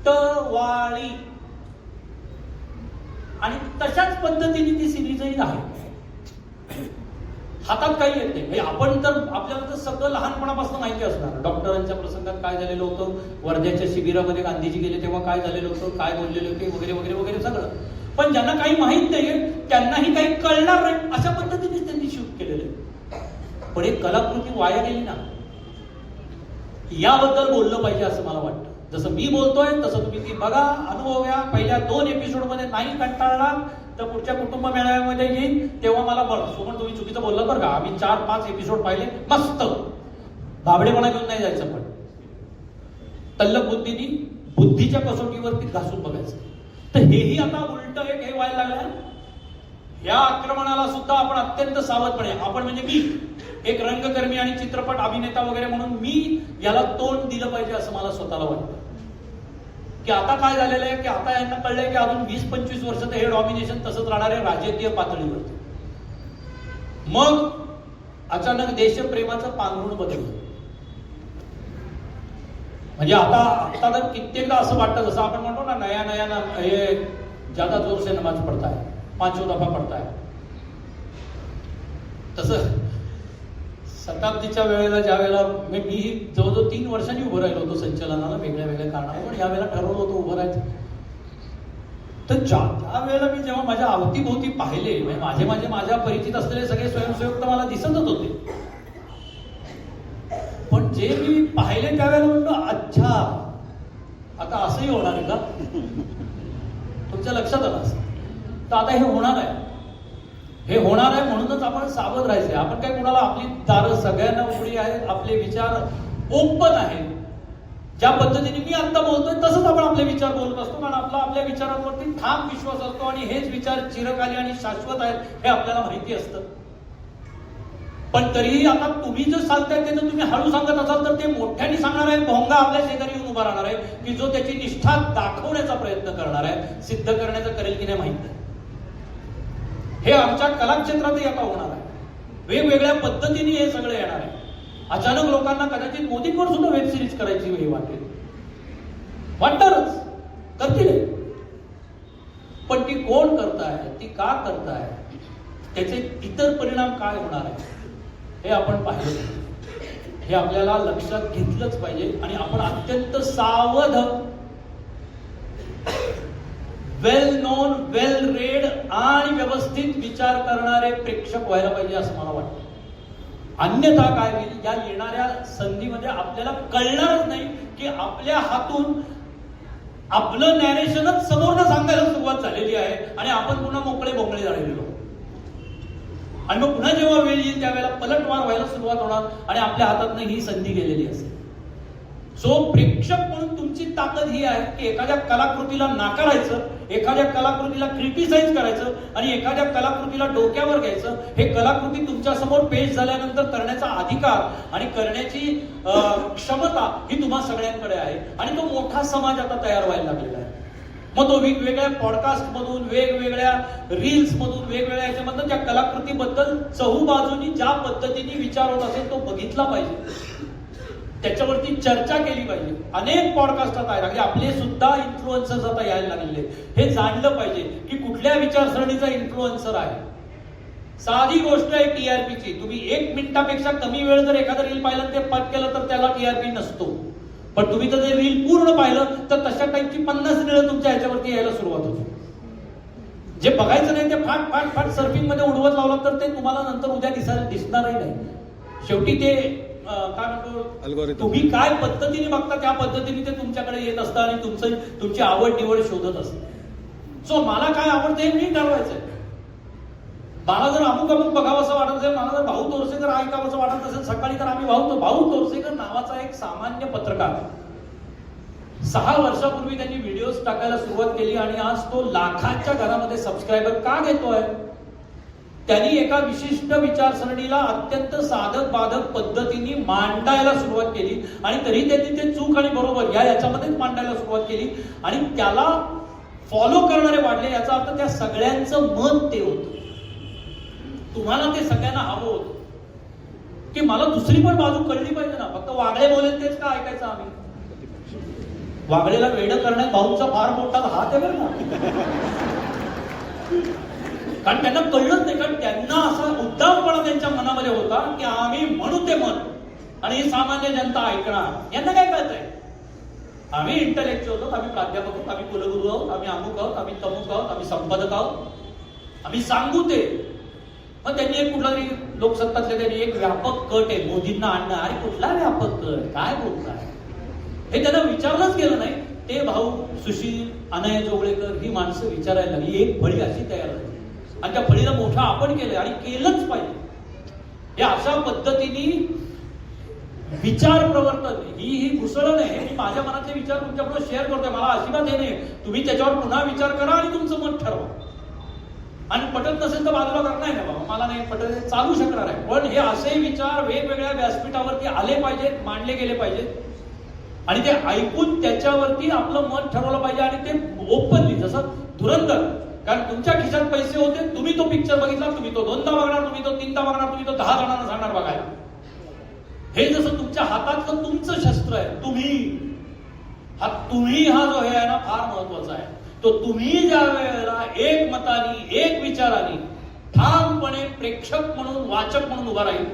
टवाळी. आणि तशाच पद्धतीने ती सिरीजही आहे. हातात काही येत नाही. आपण तर आपल्याला तर सगळं लहानपणापासून माहिती असणार. डॉक्टरांच्या प्रसंगात काय झालेलं होतं, वर्ध्याच्या शिबिरामध्ये गांधीजी गेले तेव्हा काय झालेलं होतं, काय बोललेले होते, वगैरे वगैरे वगैरे सगळं. पण ज्यांना काही माहित नाहीये त्यांनाही काही कळणार नाही अशा पद्धतीने त्यांनी शूट केलेलं आहे. पण एक कलाकृती वाया गेली ना, याबद्दल बोललं पाहिजे असं मला वाटतं. जसं मी बोलतोय तसं तुम्ही ती बघा, अनुभव घ्या. पहिल्या 2 एपिसोडमध्ये नाही कंटाळला तर पुढच्या कुटुंब मेळाव्यामध्ये येईल तेव्हा मला बोला, सोमन तुम्ही चुकीचं बोलला बरं का, आम्ही 4-5 एपिसोड पाहिले, मस्त. भाबडेपणा घेऊन नाही जायचं, पण तल्लक बुद्धीनी बुद्धीच्या कसोटीवरती घासून बघायचं. तर हेही आता उलट एक हे व्हायला लागलं. या आक्रमणाला सुद्धा आपण अत्यंत सावधपणे, आपण म्हणजे मी एक रंगकर्मी आणि चित्रपट अभिनेता वगैरे म्हणून मी याला तोंड दिलं पाहिजे असं मला स्वतःला वाटतं. की आता काय झालेलं आहे की आता यांना कळलंय की अजून 20-25 वर्ष तर हे डॉमिनेशन तसंच राहणार आहे राजकीय पातळीवरती. मग अचानक देशप्रेमाचं पांघरुण बदललं. म्हणजे आता तर कित्येकदा असं वाटतं, जसं आपण म्हणतो ना, नया नया हे ज्यादा जोर से नमाज पडता है, 5 दफा पडता है. तसं शताब्दीच्या वेळेला ज्या वेळेला मी जवळजवळ 3 वर्षांनी उभं राहिलो होतो संचलनाला, वेगळ्या वेगळ्या कारणाने, पण यावेळेला ठरवलं होतं उभं राहायचं. तर ज्या वेळेला मी जेव्हा माझ्या अवतीभोवती पाहिले, म्हणजे माझ्या परिचित असलेले सगळे स्वयंसेवक तर मला दिसतच होते, पण जे मी पाहिले त्यावेळेला म्हणतो अच्छा आता असंही होणार आहे का, तुमच्या लक्षात आलं असं. तर आता हे होणार आहे, हे होणार आहे म्हणूनच आपण सावध राहायचंय. आपण काय कुणाला, आपली दारं सगळ्यांना उघडी आहेत, आपले विचार ओपन आहेत. ज्या पद्धतीने मी आता बोलतोय तसंच आपण आपले विचार बोलत असतो, कारण आपल्या विचारांवरती ठाम विश्वास असतो आणि हेच विचार चिरकाली आणि शाश्वत आहेत हे आपल्याला माहिती असतं. पण तरीही आता तुम्ही जर सांगताय ते जर तुम्ही हळू सांगत असाल तर ते मोठ्याने सांगणार आहे, भोंगा आपल्या शेजारी येऊन उभा राहणार आहे की जो त्याची निष्ठा दाखवण्याचा प्रयत्न करणार आहे, सिद्ध करण्याचा करेल की नाही माहित नाही. हे आमच्या कलाक्षेत्रातही आता होणार आहे. वेगवेगळ्या पद्धतीने हे सगळं येणार आहे. अचानक लोकांना कदाचित मोदींवर सुद्धा वेब सिरीज करायची वेळ वाटेल, वाटणारच, करतील. पण ती कोण करताय, ती का करताय, त्याचे इतर परिणाम काय होणार आहे हे आपण पाहिलं, हे आपल्याला लक्षात घेतलंच पाहिजे. आणि आपण अत्यंत सावध, वेल नोन, वेल रेड आणि व्यवस्थित विचार करणारे प्रेक्षक व्हायला पाहिजे असं मला वाटतं. अन्यथा काय होईल, या येणाऱ्या संधीमध्ये आपल्याला कळणारच नाही की आपल्या हातून आपलं नॅरेशनच समोरनं सांगायला सुरुवात झालेली आहे आणि आपण पुन्हा मोकळे बोंगळे झालेलो. आणि मग पुन्हा जेव्हा वेळ येईल त्यावेळेला पलटवार व्हायला सुरुवात होणार आणि आपल्या हातातनं ही संधी गेलेली असेल. सो प्रेक्षक म्हणून तुमची ताकद ही आहे की एखाद्या कलाकृतीला नाकारायचं, एखाद्या कलाकृतीला क्रिटिसाइज करायचं आणि एखाद्या कलाकृतीला डोक्यावर घ्यायचं. हे कलाकृती तुमच्या समोर पेश झाल्यानंतर करण्याचा अधिकार आणि करण्याची क्षमता ही तुम्हा सगळ्यांकडे आहे. आणि तो मोठा समाज आता तयार व्हायला लागलेला आहे. मग तो वेगवेगळ्या पॉडकास्ट मधून, वेगवेगळ्या रील्स मधून, वेगवेगळ्या याच्यामधून त्या कलाकृतीबद्दल चहूबाजूनी ज्या पद्धतीने विचार होत असेल तो बघितला पाहिजे, त्याच्यावरती चर्चा केली पाहिजे. अनेक पॉडकास्ट आता आहे, म्हणजे आपले सुद्धा इन्फ्लुएन्सर्स आता यायला लागलेले. हे जाणलं पाहिजे की कुठल्या विचारसरणीचा इन्फ्लुएन्सर आहे. साधी गोष्ट आहे टीआरपीची. तुम्ही 1 मिनिटापेक्षा कमी वेळ जर एखादं रील पाहिलं ते पाठ केलं तर त्याला टीआरपी नसतो. पण तुम्ही जर रील पूर्ण पाहिलं तर तशा टाईपची 50 रील तुमच्या ह्याच्यावरती यायला सुरुवात होते. जे बघायचं नाही ते फाट फाट फाट सर्फिंग मध्ये उडवत लावलं तर ते तुम्हाला नंतर उद्या दिसणारही नाही. शेवटी ते काय म्हणतो, तुम्ही काय पद्धतीने बघता त्या पद्धतीने ते तुमच्याकडे येत असतं आणि तुमची आवड निवड शोधत असते. सो मला काय आवडतं हे मी ठरवायचंय. मला जर अमुक बघावं असं वाटत असेल, मला जर भाऊ तोरसेकर ऐकावं असं वाटत असेल सकाळी, तर आम्ही भाऊ तोरसेकर नावाचा एक सामान्य पत्रकार 6 वर्षापूर्वी त्यांनी व्हिडिओज टाकायला सुरुवात केली आणि आज तो लाखांच्या घरामध्ये सबस्क्रायबर का घेतोय? त्यांनी एका विशिष्ट विचारसरणीला अत्यंत साधक बाधक पद्धतीने मांडायला सुरुवात केली आणि तरी त्यांनी ते चूक आणि बरोबर याच्यामध्येच मांडायला सुरुवात केली आणि त्याला फॉलो करणारे वाढले. याचा अर्थ त्या सगळ्यांचं मत ते होतं. तुम्हाला ते सगळ्यांना हवं होतं की मला दुसरी पण बाजू कळली पाहिजे ना. फक्त वागळे बोलेल तेच का ऐकायचं आम्ही? वागळेला वेड करण्यात भाऊंचा फार मोठा हात आहे बरं ना. कारण त्यांना कळलंच नाही, कारण त्यांना असा उद्दामपणा त्यांच्या मनामध्ये होता की आम्ही म्हणू ते मत आणि ही सामान्य जनता ऐकणार. यांना काय कळतंय? आम्ही इंटलेक्च्युअल आहोत, आम्ही प्राध्यापक आहोत, आम्ही कुलगुरू आहोत, आम्ही अमुक आहोत, आम्ही तमुक आहोत, आम्ही संपादक आहोत, आम्ही सांगू ते. मग त्यांनी एक कुठला तरी लोकसत्तातले त्यांनी एक व्यापक कट आहे मोदींना आणणं. अरे कुठला व्यापक कट? काय बोलताय? हे त्यांना विचारलंच गेलं नाही. ते भाऊ सुशील, अनय जोगळेकर ही माणसं विचारायला लागली. एक फळी अशी तयार झाली आणि त्या फळीला मोठं आपण केलंय आणि केलंच पाहिजे. हे अशा पद्धतीने विचार प्रवर्तन ही घुसळण आहे. हे मी माझ्या मनातले विचार तुमच्याकडे शेअर करतोय. मला अजिबात हे नाही. तुम्ही त्याच्यावर पुन्हा विचार करा आणि तुमचं मत ठरवा. आणि पटत नसेल तर बाजूला करणार नाही बाबा, मला नाही पटत, चालू शकणार आहे. पण हे असे विचार वेगवेगळ्या व्यासपीठावरती आले पाहिजेत, मांडले गेले पाहिजेत आणि ते ऐकून त्याच्यावरती आपलं मत ठरवलं पाहिजे. आणि ते ओपनली, जसं धुरंधर, कारण तुमच्या खिशात पैसे होते, तुम्ही तो पिक्चर बघितला, तुम्ही तो 2दा बघणार, तुम्ही तो 3दा बघणार, तुम्ही तो 10 जणांना सांगणार बघायला. हे जसं तुमच्या हातातलं तुमचं शस्त्र आहे. तुम्ही हा जो हे आहे ना फार महत्वाचा आहे. तो तुम्ही ज्या वेळेला एक मतानी, एक विचाराने ठामपणे प्रेक्षक म्हणून, वाचक म्हणून उभा राहील,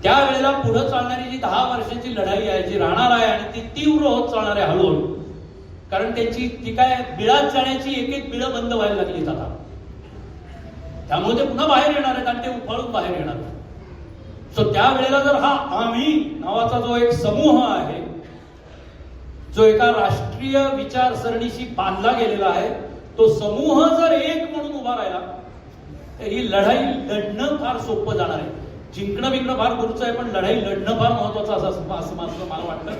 त्यावेळेला पुढे चालणारी जी 10 वर्षाची लढाई आहे, जी राहणार आहे आणि ती तीव्र होत चालणार आहे हळूहळू. कारण त्यांची ती काय बिळात जाण्याची एक बिळं बंद व्हायला लागलीत आता. त्यामुळे ते पुन्हा बाहेर येणार आहेत आणि ते उफाळून बाहेर येणार. सो त्यावेळेला जर हा आम्ही नावाचा जो एक समूह आहे, जो एका राष्ट्रीय विचारसरणीशी बांधला गेलेला आहे, तो समूह जर एक म्हणून उभा राहिला तर ही लढाई लढणं फार सोपं जाणार आहे. जिंकणं बिंकणं फार दूरचं आहे, पण लढाई लढणं फार महत्वाचं असं मला वाटतं.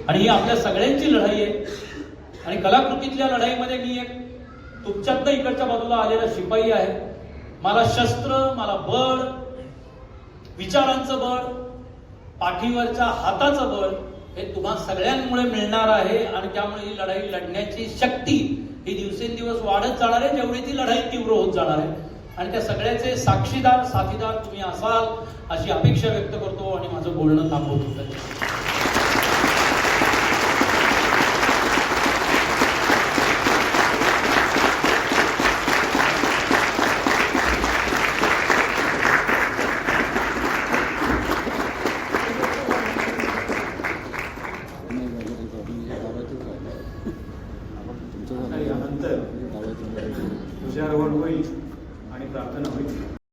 आणि ही आपल्या सगळ्यांची लढाई आहे. आणि कलाकृतीतल्या लढाईमध्ये मी एक तुमच्यातनं इकडच्या बाजूला आलेला शिपाई आहे. मला शस्त्र, मला बळ, विचारांचं बळ, पाठीवरच्या हाताचं बळ हे तुम्हा सगळ्यांमुळे मिळणार आहे. आणि त्यामुळे ही लढाई लढण्याची शक्ती ही दिवसेंदिवस वाढत जाणार आहे, जेवढी ती लढाई तीव्र होत जाणार आहे. आणि त्या सगळ्याचे साक्षीदार, साथीदार तुम्ही असाल अशी अपेक्षा व्यक्त करतो आणि माझं बोलणं थांबवतो.